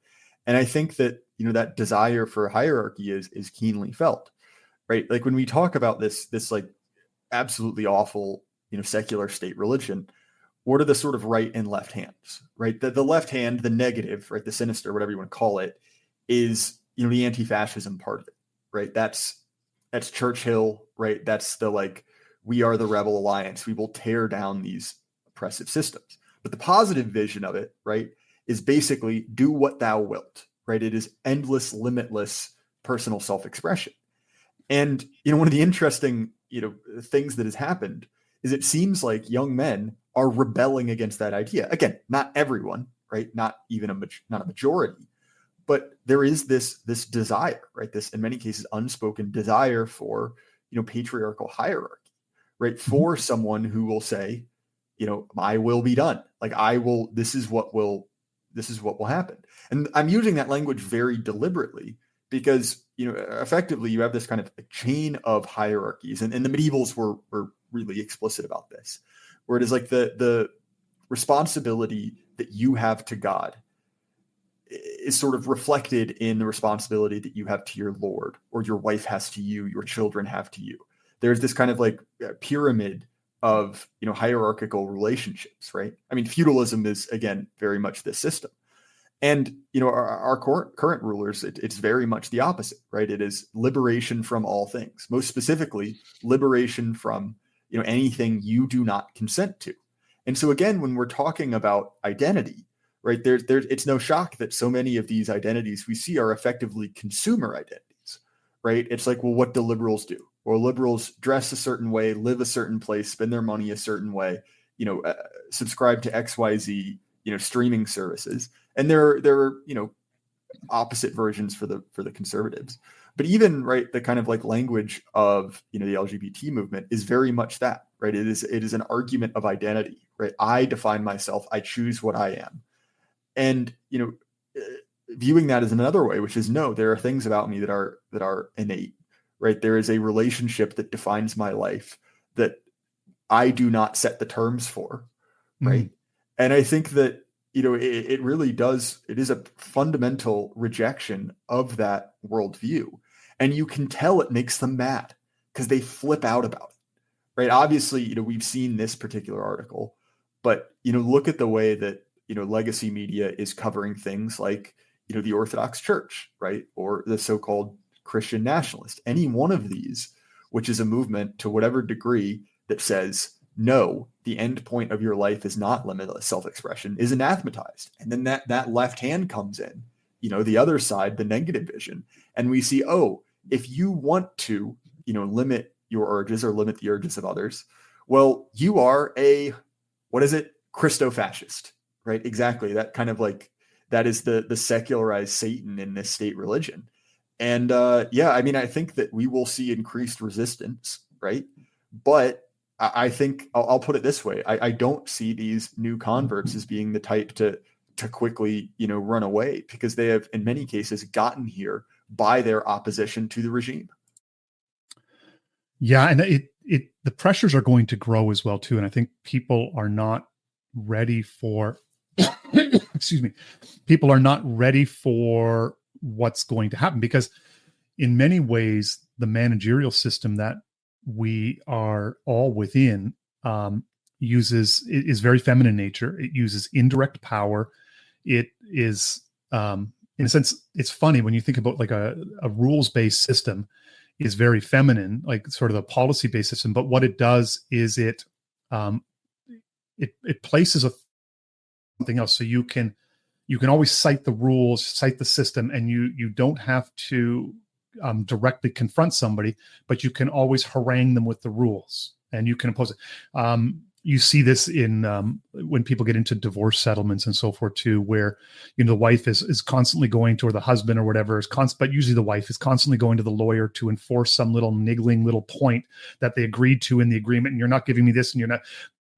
And I think that, that desire for hierarchy is keenly felt, right? Like when we talk about this like absolutely awful, secular state religion, what are the sort of right and left hands, right? The left hand, the negative, right? The sinister, whatever you want to call it, is, the anti-fascism part of it. Right. That's Churchill, right? That's the, like, we are the rebel alliance. We will tear down these oppressive systems. But the positive vision of it, right, is basically do what thou wilt, right? It is endless, limitless personal self-expression. And, one of the interesting, things that has happened is it seems like young men are rebelling against that idea. Again, not everyone, right? Not even not a majority. But there is this desire, right? This, in many cases, unspoken desire for, patriarchal hierarchy, right? For someone who will say, my will be done. Like this is what will happen. And I'm using that language very deliberately because, effectively you have this kind of a chain of hierarchies, and the medievals were really explicit about this, where it is like the responsibility that you have to God is sort of reflected in the responsibility that you have to your Lord, or your wife has to you, your children have to you. There's this kind of like pyramid of, hierarchical relationships, right? I mean, feudalism is, again, very much this system. And, our current rulers, it's very much the opposite, right? It is liberation from all things, most specifically, liberation from, anything you do not consent to. And so again, when we're talking about identity, right, it's no shock that so many of these identities we see are effectively consumer identities, right? It's like, well, what do liberals do? Well, liberals dress a certain way, live a certain place, spend their money a certain way, subscribe to XYZ, streaming services. And there are, opposite versions for the conservatives. But even, right, the kind of like language of, the LGBT movement is very much that, right? It is an argument of identity, right? I define myself, I choose what I am. And, viewing that as another way, which is, no, there are things about me that are innate, right? There is a relationship that defines my life that I do not set the terms for, right? And I think that, it really does, it is a fundamental rejection of that worldview. And you can tell it makes them mad because they flip out about it, right? Obviously, we've seen this particular article, but, look at the way that, legacy media is covering things like, the Orthodox Church, right? Or the so-called Christian nationalist. Any one of these, which is a movement to whatever degree that says, no, the end point of your life is not limitless self-expression, is anathematized. And then that left hand comes in, the other side, the negative vision. And we see, oh, if you want to, limit your urges or limit the urges of others, well, you are Christo-fascist. Right. Exactly. That kind of like, that is the secularized Satan in this state religion. And I mean, I think that we will see increased resistance. Right. But I think I'll put it this way. I don't see these new converts as being the type to quickly, run away, because they have in many cases gotten here by their opposition to the regime. Yeah. And the pressures are going to grow as well, too. And I think people are not ready for excuse me, people are not ready for what's going to happen, because in many ways, the managerial system that we are all within is very feminine in nature. It uses indirect power. It is, in a sense, it's funny when you think about like a rules-based system is very feminine, like sort of a policy-based system. But what it does is it places something else, so you can always cite the rules, cite the system, and you don't have to directly confront somebody, but you can always harangue them with the rules, and you can impose it. You see this in when people get into divorce settlements and so forth too, where the wife is constantly going to, or the husband or whatever is but usually the wife is constantly going to the lawyer to enforce some little niggling little point that they agreed to in the agreement, and you're not giving me this, and you're not.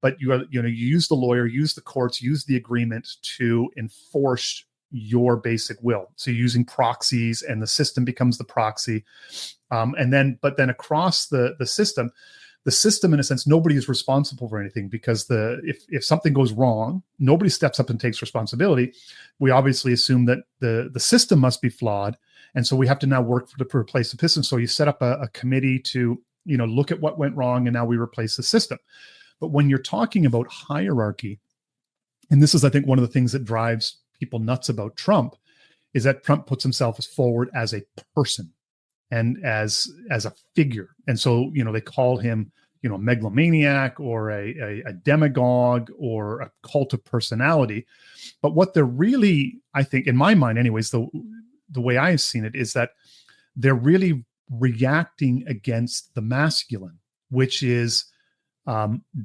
But you use the lawyer, use the courts, use the agreement to enforce your basic will. So you're using proxies, and the system becomes the proxy, but then across the system. The system, in a sense, nobody is responsible for anything, because if something goes wrong, nobody steps up and takes responsibility. We obviously assume that the system must be flawed, and so we have to now work to replace the system. So you set up a committee to look at what went wrong, and now we replace the system. But when you're talking about hierarchy, and this is, I think, one of the things that drives people nuts about Trump, is that Trump puts himself forward as a person and as a figure. And so, they call him, a megalomaniac or a demagogue or a cult of personality. But what they're really, I think, in my mind anyways, the way I've seen it, is that they're really reacting against the masculine, which is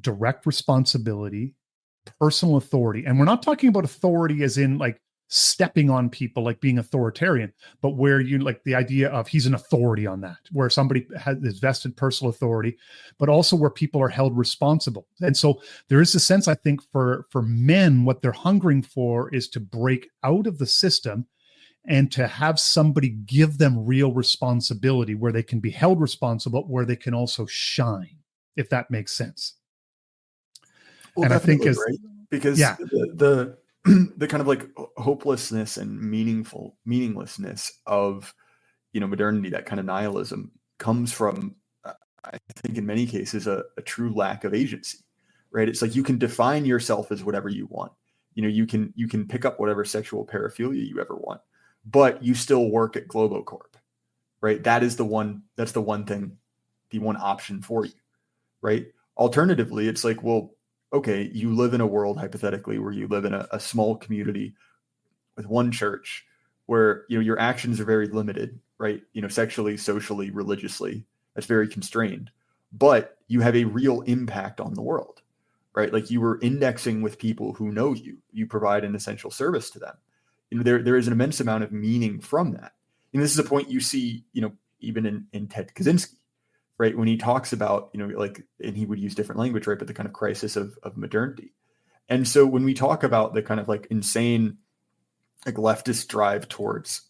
direct responsibility, personal authority. And we're not talking about authority as in like stepping on people, like being authoritarian, but where you like the idea of he's an authority on that, where somebody has this vested personal authority, but also where people are held responsible. And so there is a sense, I think, for men, what they're hungering for is to break out of the system and to have somebody give them real responsibility, where they can be held responsible, where they can also shine, if that makes sense. Well, and I think right? Because the kind of like hopelessness and meaninglessness of modernity, that kind of nihilism, comes from, I think in many cases, a true lack of agency, right? It's like you can define yourself as whatever you want. You can pick up whatever sexual paraphilia you ever want, but you still work at Globocorp, right? That's the one thing, the one option for you, right? Alternatively, it's like, well, okay, you live in a world, hypothetically, where you live in a small community with one church, where your actions are very limited, right? Sexually, socially, religiously, that's very constrained, but you have a real impact on the world, right? Like you were indexing with people who know you provide an essential service to them. There is an immense amount of meaning from that. And this is a point you see, even in Ted Kaczynski, right? When he talks about, and he would use different language, right? But the kind of crisis of modernity. And so when we talk about the kind of like insane, like leftist drive towards,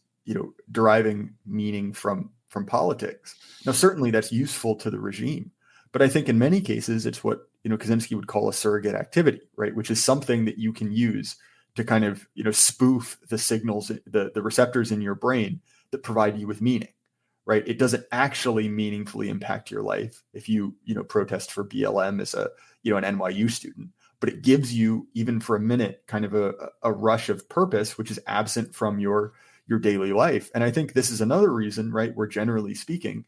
deriving meaning from politics, now certainly that's useful to the regime. But I think in many cases, it's what, Kaczynski would call a surrogate activity, right? Which is something that you can use to kind of, spoof the signals, the receptors in your brain that provide you with meaning. Right. It doesn't actually meaningfully impact your life if you protest for BLM as an NYU student, but it gives you, even for a minute, kind of a rush of purpose, which is absent from your daily life. And I think this is another reason, right, where generally speaking,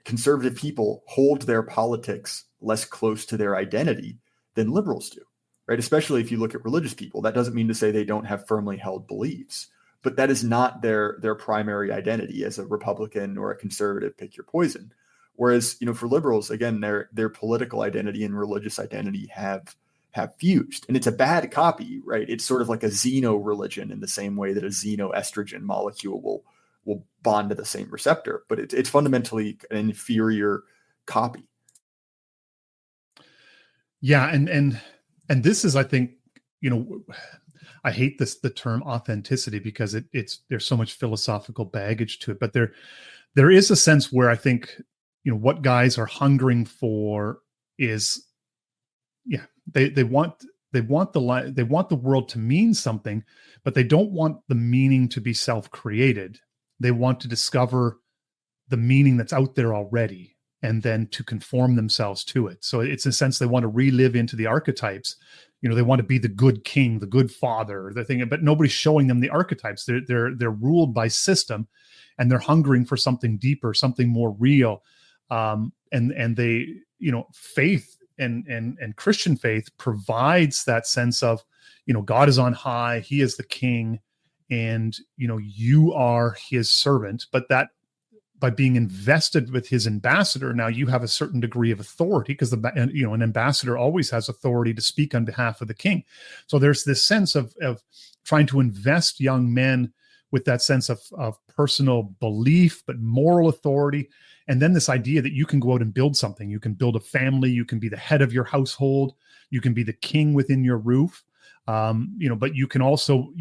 conservative people hold their politics less close to their identity than liberals do, right? Especially if you look at religious people. That doesn't mean to say they don't have firmly held beliefs, but that is not their primary identity as a Republican or a conservative, pick your poison. Whereas, for liberals, again, their political identity and religious identity have fused, and it's a bad copy, right? It's sort of like a xeno religion, in the same way that a xenoestrogen molecule will bond to the same receptor, but it's fundamentally an inferior copy. Yeah, and this is, I think, I hate the term authenticity, because there's so much philosophical baggage to it, but there is a sense where I think, what guys are hungering for is, they want the world to mean something, but they don't want the meaning to be self-created. They want to discover the meaning that's out there already, and then to conform themselves to it. So it's, in a sense, they want to relive into the archetypes. They want to be the good king, the good father, the thing, but nobody's showing them the archetypes. They're ruled by system, and they're hungering for something deeper, something more real. And they, faith and Christian faith provides that sense of, God is on high, he is the king, and, you are his servant. But by being invested with his ambassador, now you have a certain degree of authority, because an ambassador always has authority to speak on behalf of the king. So there's this sense of trying to invest young men with that sense of personal belief, but moral authority. And then this idea that you can go out and build something. You can build a family. You can be the head of your household. You can be the king within your roof. But you can also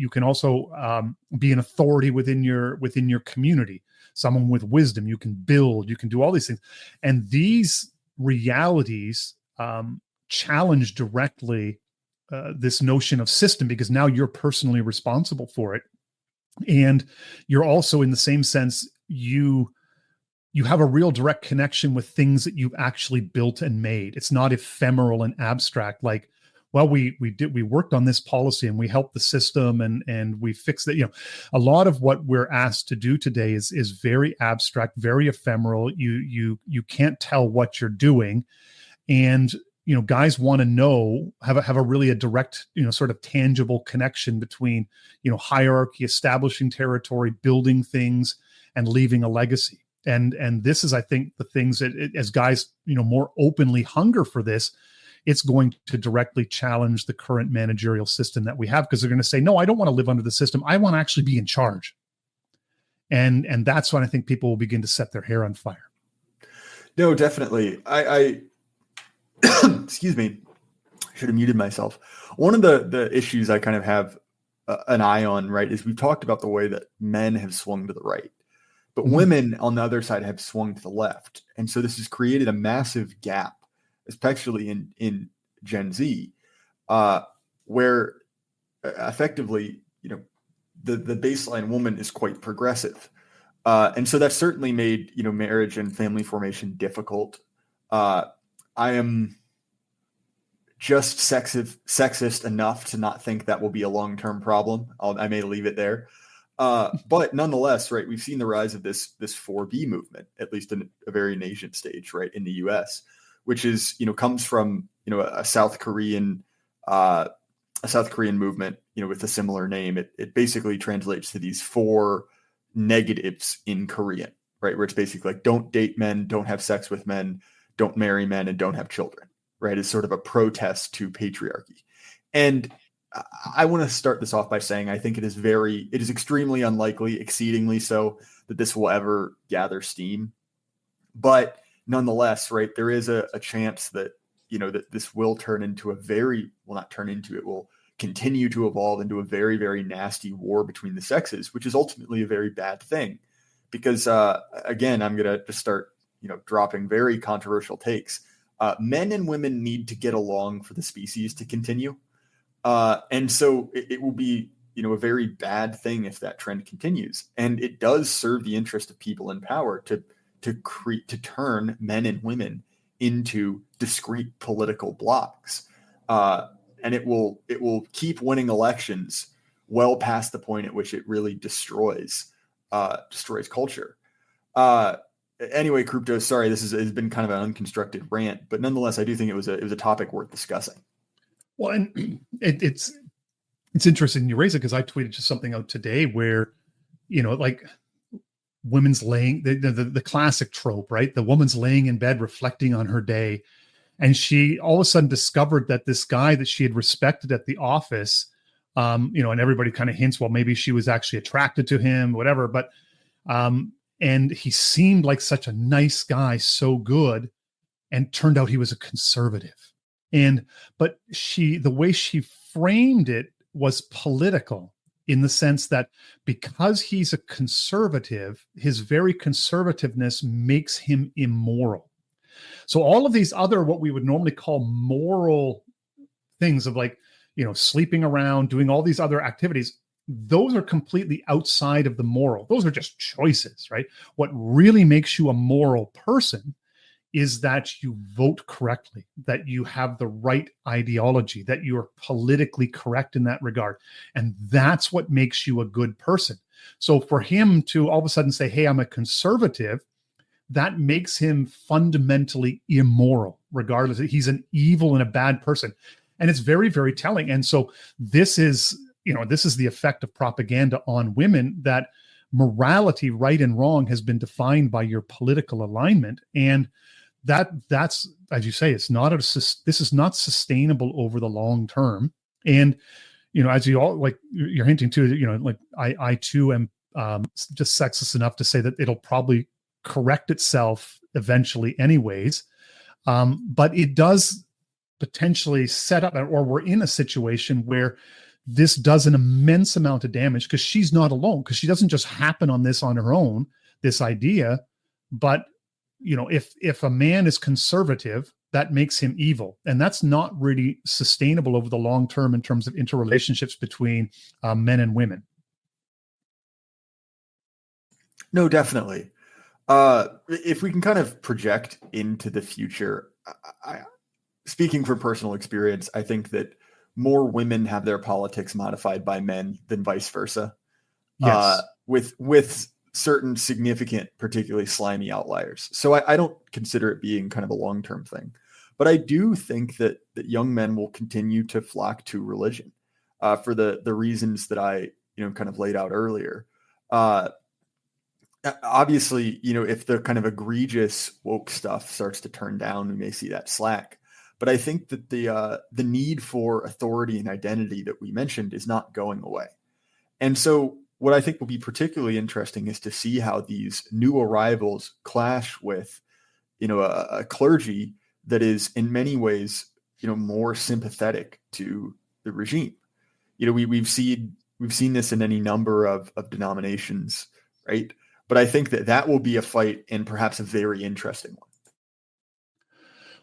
be an authority within your community. Someone with wisdom. You can build. You can do all these things, and these realities challenge directly this notion of system, because now you're personally responsible for it, and you're also, in the same sense, you have a real direct connection with things that you've actually built and made. It's not ephemeral and abstract, like, well, we worked on this policy and we helped the system and we fixed it. A lot of what we're asked to do today is very abstract, very ephemeral. You can't tell what you're doing, and guys want to know, have a really direct, sort of tangible connection between hierarchy, establishing territory, building things, and leaving a legacy. And this is, I think, the things that, as guys more openly hunger for this, it's going to directly challenge the current managerial system that we have, because they're going to say, no, I don't want to live under the system. I want to actually be in charge. And that's when I think people will begin to set their hair on fire. No, definitely. I excuse me, should have muted myself. One of the issues I kind of have an eye on, right, is we've talked about the way that men have swung to the right, but women on the other side have swung to the left. And so this has created a massive gap, especially in Gen Z, where effectively, the baseline woman is quite progressive. And so that's certainly made, marriage and family formation difficult. I am just sexist enough to not think that will be a long-term problem. I may leave it there. But nonetheless, right, we've seen the rise of this 4B movement, at least in a very nascent stage, right, in the US, which is, comes from, a South Korean movement, with a similar name. It basically translates to these 4 negatives in Korean, right? Where it's basically like, don't date men, don't have sex with men, don't marry men, and don't have children, right? It's sort of a protest to patriarchy. And I want to start this off by saying, I think it is extremely unlikely, exceedingly so, that this will ever gather steam. But nonetheless, right, there is a chance that, that this will turn into it will continue to evolve into a very, very nasty war between the sexes, which is ultimately a very bad thing. Because, again, I'm going to just start, dropping very controversial takes. Men and women need to get along for the species to continue. And so it will be, a very bad thing if that trend continues. And it does serve the interest of people in power to turn men and women into discrete political blocks. And it will keep winning elections well past the point at which it really destroys culture. Anyway, Kruptos, sorry, this has been kind of an unconstructed rant, but nonetheless, I do think it was a topic worth discussing. Well, and it's interesting you raise it, because I tweeted just something out today where, like women's laying, the classic trope, right? The woman's laying in bed reflecting on her day, and she all of a sudden discovered that this guy that she had respected at the office, and everybody kind of hints, well, maybe she was actually attracted to him, whatever, but and he seemed like such a nice guy, so good, and turned out he was a conservative. But the way she framed it was political, in the sense that because he's a conservative, his very conservativeness makes him immoral. So all of these other, what we would normally call moral things of, like, sleeping around, doing all these other activities, those are completely outside of the moral. Those are just choices, right? What really makes you a moral person is that you vote correctly, that you have the right ideology, that you are politically correct in that regard. And that's what makes you a good person. So for him to all of a sudden say, hey, I'm a conservative, that makes him fundamentally immoral, regardless. He's an evil and a bad person. And it's very, very telling. And so this is the effect of propaganda on women, that morality, right and wrong, has been defined by your political alignment. And that's, as you say, this is not sustainable over the long term. And, as you all, like you're hinting to, like I too am just sexist enough to say that it'll probably correct itself eventually anyways. But it does potentially set up, or we're in a situation where this does an immense amount of damage, because she's not alone, because she doesn't just happen on her own, this idea. But, if a man is conservative, that makes him evil. And that's not really sustainable over the long term in terms of interrelationships between men and women. No, definitely. If we can kind of project into the future, speaking from personal experience, I think that more women have their politics modified by men than vice versa. Yes. With certain significant, particularly slimy outliers. So I don't consider it being kind of a long-term thing. But I do think that young men will continue to flock to religion for the reasons that I kind of laid out earlier. Obviously, if the kind of egregious woke stuff starts to turn down, we may see that slack. But I think that the need for authority and identity that we mentioned is not going away. And so what I think will be particularly interesting is to see how these new arrivals clash with, a clergy that is in many ways, more sympathetic to the regime. We've seen this in any number of denominations, right? But I think that will be a fight, and perhaps a very interesting one.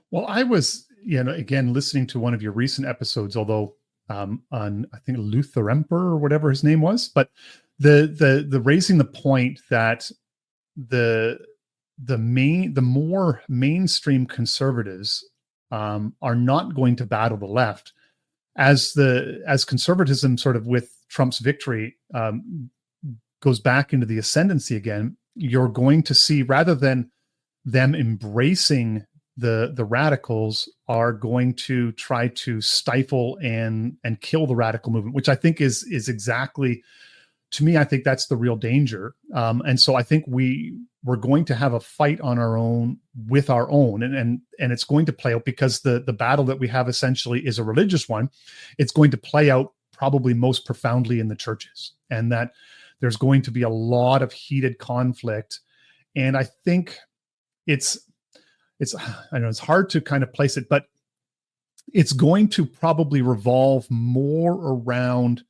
Well, I was, again, listening to one of your recent episodes, although on, I think, Luther Emperor or whatever his name was, but the raising the point that the more mainstream conservatives are not going to battle the left as conservatism, sort of with Trump's victory, goes back into the ascendancy again. You're going to see, rather than them embracing the radicals, are going to try to stifle and kill the radical movement, which I think is exactly, to me, I think that's the real danger. And so I think we're going to have a fight on our own with our own, and it's going to play out, because the battle that we have essentially is a religious one. It's going to play out probably most profoundly in the churches, and that there's going to be a lot of heated conflict. And I think it's I know it's hard to kind of place it, but it's going to probably revolve more around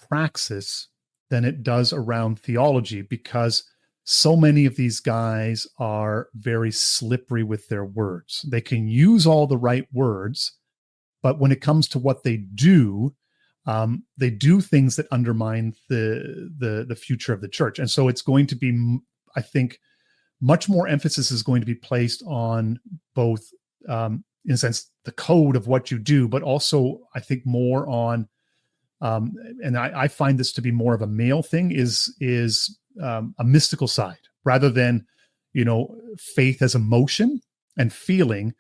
praxis than it does around theology, because so many of these guys are very slippery with their words. They can use all the right words, but when it comes to what they do things that undermine the future of the church. And so it's going to be, I think, much more emphasis is going to be placed on both, in a sense, the code of what you do, but also I think more on, and I find this to be more of a male thing, is a mystical side, rather than, faith as emotion and feeling,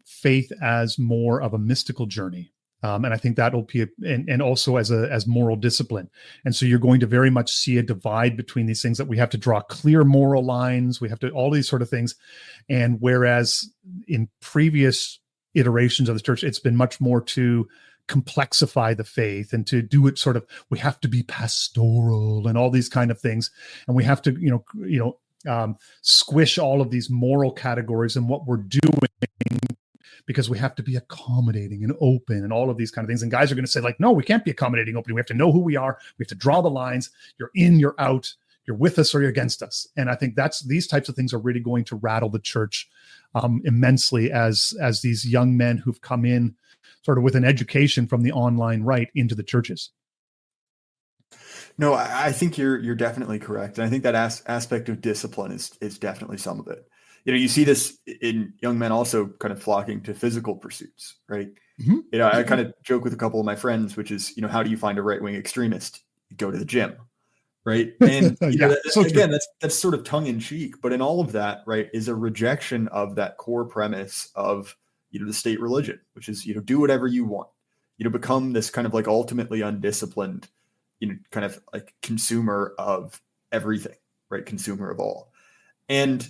faith as more of a mystical journey. And I think that'll be, and also as moral discipline. And so you're going to very much see a divide between these things, that we have to draw clear moral lines. We have to, all these sort of things. And whereas in previous iterations of the church, it's been much more to complexify the faith and to do it sort of, we have to be pastoral and all these kind of things. And we have to, squish all of these moral categories and what we're doing, because we have to be accommodating and open and all of these kind of things. And guys are going to say, like, no, we can't be accommodating, open. We have to know who we are. We have to draw the lines. You're in, you're out, you're with us or you're against us. And I think these types of things are really going to rattle the church immensely as these young men who've come in sort of with an education from the online right into the churches. No, I think you're definitely correct. And I think that aspect of discipline is definitely some of it. You see this in young men also kind of flocking to physical pursuits, right? Mm-hmm. I kind of joke with a couple of my friends, which is, how do you find a right-wing extremist? You go to the gym, right? And that's sort of tongue in cheek, but in all of that, right, is a rejection of that core premise of, the state religion, which is, do whatever you want, become this kind of like ultimately undisciplined, kind of like consumer of everything, right? Consumer of all. And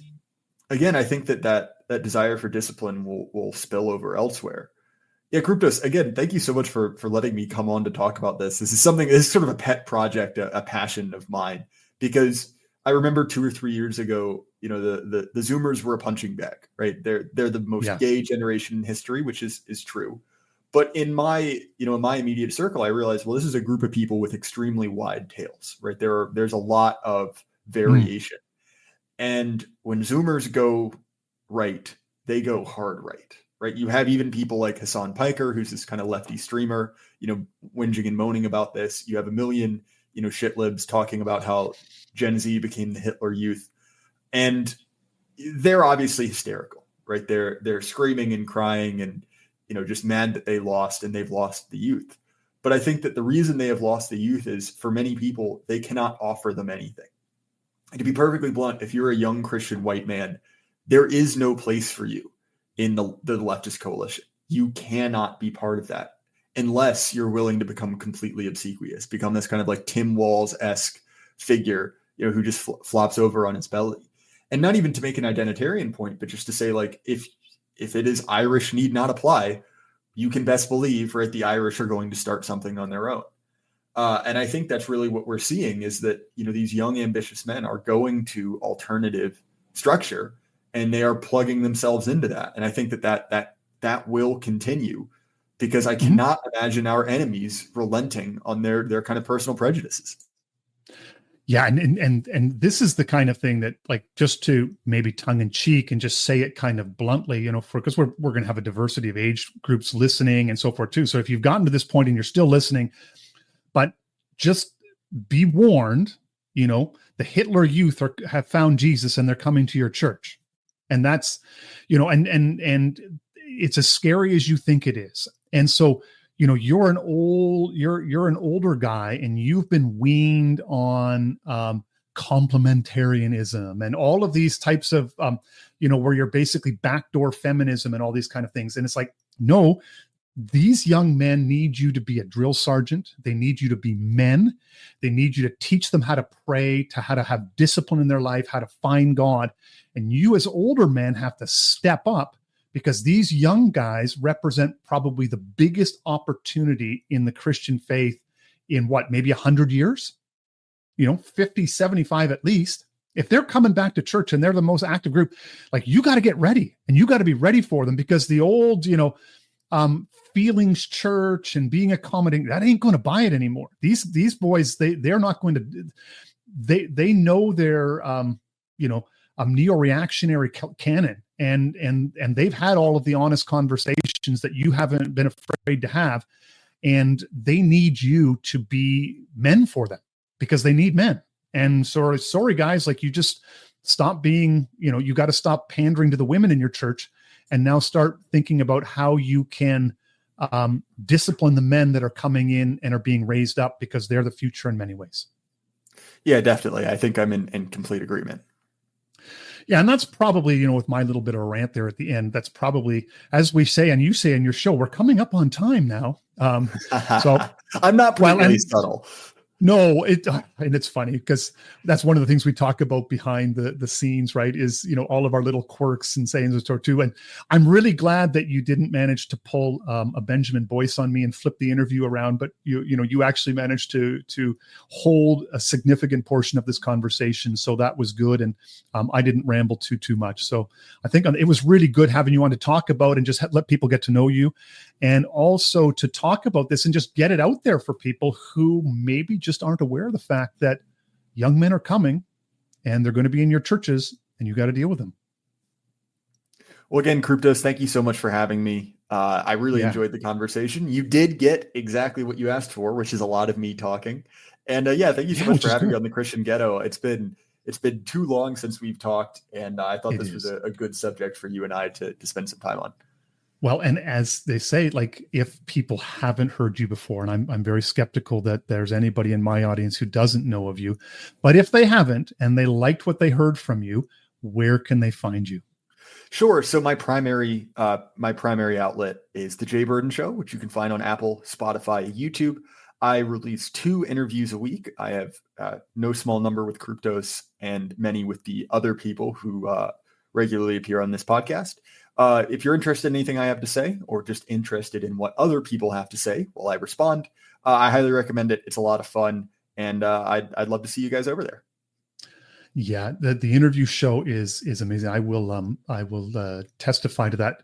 again, I think that desire for discipline will spill over elsewhere. Yeah, Kruptos, again, thank you so much for letting me come on to talk about this. This is sort of a pet project, a passion of mine, because I remember 2 or 3 years ago, the Zoomers were a punching bag, right? They're the most gay generation in history, which is true. But in my immediate circle, I realized, well, this is a group of people with extremely wide tails, right? There's a lot of variation. And when Zoomers go right, they go hard right? You have even people like Hassan Piker, who's this kind of lefty streamer, whinging and moaning about this. You have a million, shit libs talking about how Gen Z became the Hitler Youth. And they're obviously hysterical, right? They're screaming and crying and, just mad that they've lost the youth. But I think that the reason they have lost the youth is, for many people, they cannot offer them anything. And to be perfectly blunt, if you're a young Christian white man, there is no place for you in the leftist coalition. You cannot be part of that unless you're willing to become completely obsequious, become this kind of like Tim Walz-esque figure, who just flops over on its belly. And not even to make an identitarian point, but just to say, like, if it is Irish need not apply, you can best believe, right, the Irish are going to start something on their own. And I think that's really what we're seeing, is that, these young, ambitious men are going to alternative structure, and they are plugging themselves into that. And I think that will continue, because I cannot imagine our enemies relenting on their kind of personal prejudices. Yeah. And this is the kind of thing that, like, just to maybe tongue in cheek and just say it kind of bluntly, because we're going to have a diversity of age groups listening and so forth too. So if you've gotten to this point and you're still listening, but just be warned, the Hitler Youth have found Jesus and they're coming to your church. And that's, and it's as scary as you think it is. And so, you're an older guy, and you've been weaned on complementarianism and all of these types of, where you're basically backdoor feminism and all these kind of things. And it's like, no, these young men need you to be a drill sergeant. They need you to be men. They need you to teach them how to pray, how to have discipline in their life, how to find God. And you as older men have to step up, because these young guys represent probably the biggest opportunity in the Christian faith in maybe 100 years, 50, 75 at least. If they're coming back to church and they're the most active group, like, you got to get ready, and you got to be ready for them, because the old, feelings church and being accommodating, that ain't going to buy it anymore. These boys, they're not going to, they know their, neo-reactionary canon, and they've had all of the honest conversations that you haven't been afraid to have, and they need you to be men for them, because they need men. And so, sorry guys, like, you just stop being, you got to stop pandering to the women in your church, and now start thinking about how you can discipline the men that are coming in and are being raised up, because they're the future in many ways. Yeah, definitely. I think I'm in complete agreement. Yeah. And that's probably, with my little bit of a rant there at the end, that's probably, as we say, and you say in your show, we're coming up on time now. So I'm not particularly subtle. No, and it's funny, because that's one of the things we talk about behind the scenes, right? Is, all of our little quirks and sayings or too. And I'm really glad that you didn't manage to pull a Benjamin Boyce on me and flip the interview around, but you actually managed to hold a significant portion of this conversation. So that was good, and I didn't ramble too much. So I think it was really good having you on to talk about and just let people get to know you, and also to talk about this and just get it out there for people who maybe just aren't aware of the fact that young men are coming, and they're going to be in your churches, and you got to deal with them. Well, again, Kruptos, thank you so much for having me. I really enjoyed the conversation. You did get exactly what you asked for, which is a lot of me talking. And thank you so much for having me on the Christian Ghetto. It's been too long since we've talked, and I thought this was a good subject for you and I to spend some time on. Well, and as they say, like, if people haven't heard you before, and I'm very skeptical that there's anybody in my audience who doesn't know of you, but if they haven't and they liked what they heard from you, where can they find you? Sure. So my primary outlet is the Jay Burden Show, which you can find on Apple, Spotify, YouTube. I release 2 interviews a week. I have no small number with Kruptos and many with the other people who regularly appear on this podcast. If you're interested in anything I have to say, or just interested in what other people have to say while I respond, I highly recommend it. It's a lot of fun, and I'd love to see you guys over there. Yeah, the interview show is amazing. I will testify to that.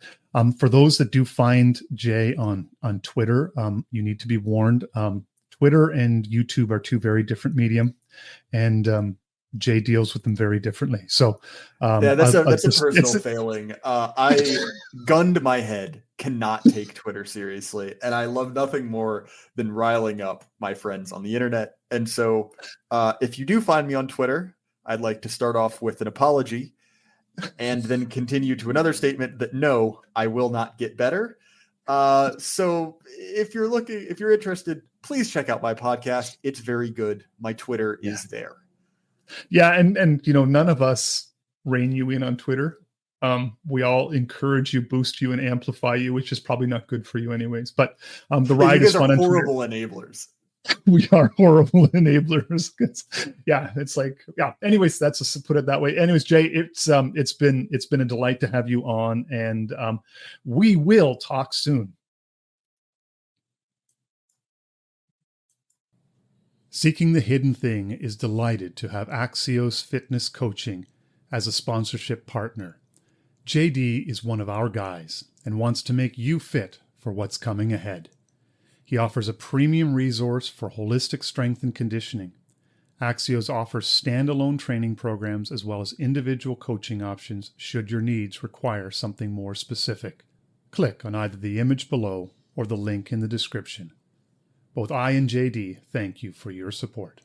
For those that do find Jay on Twitter, you need to be warned. Twitter and YouTube are 2 very different medium, and Jay deals with them very differently. So yeah, that's a personal failing. I gunned my head, cannot take Twitter seriously, and I love nothing more than riling up my friends on the internet. And so if you do find me on Twitter, I'd like to start off with an apology and then continue to another statement that no, I will not get better. So if you're interested, please check out my podcast. It's very good. My Twitter is there. Yeah. And none of us rein you in on Twitter. We all encourage you, boost you, and amplify you, which is probably not good for you anyways. But the ride is fun. Horrible enablers. We are horrible enablers. It's like, anyways, that's put it that way. Anyways, Jay, it's been a delight to have you on, and we will talk soon. Seeking the Hidden Thing is delighted to have Axios Fitness Coaching as a sponsorship partner. JD is one of our guys and wants to make you fit for what's coming ahead. He offers a premium resource for holistic strength and conditioning. Axios offers standalone training programs as well as individual coaching options should your needs require something more specific. Click on either the image below or the link in the description. Both I and JD thank you for your support.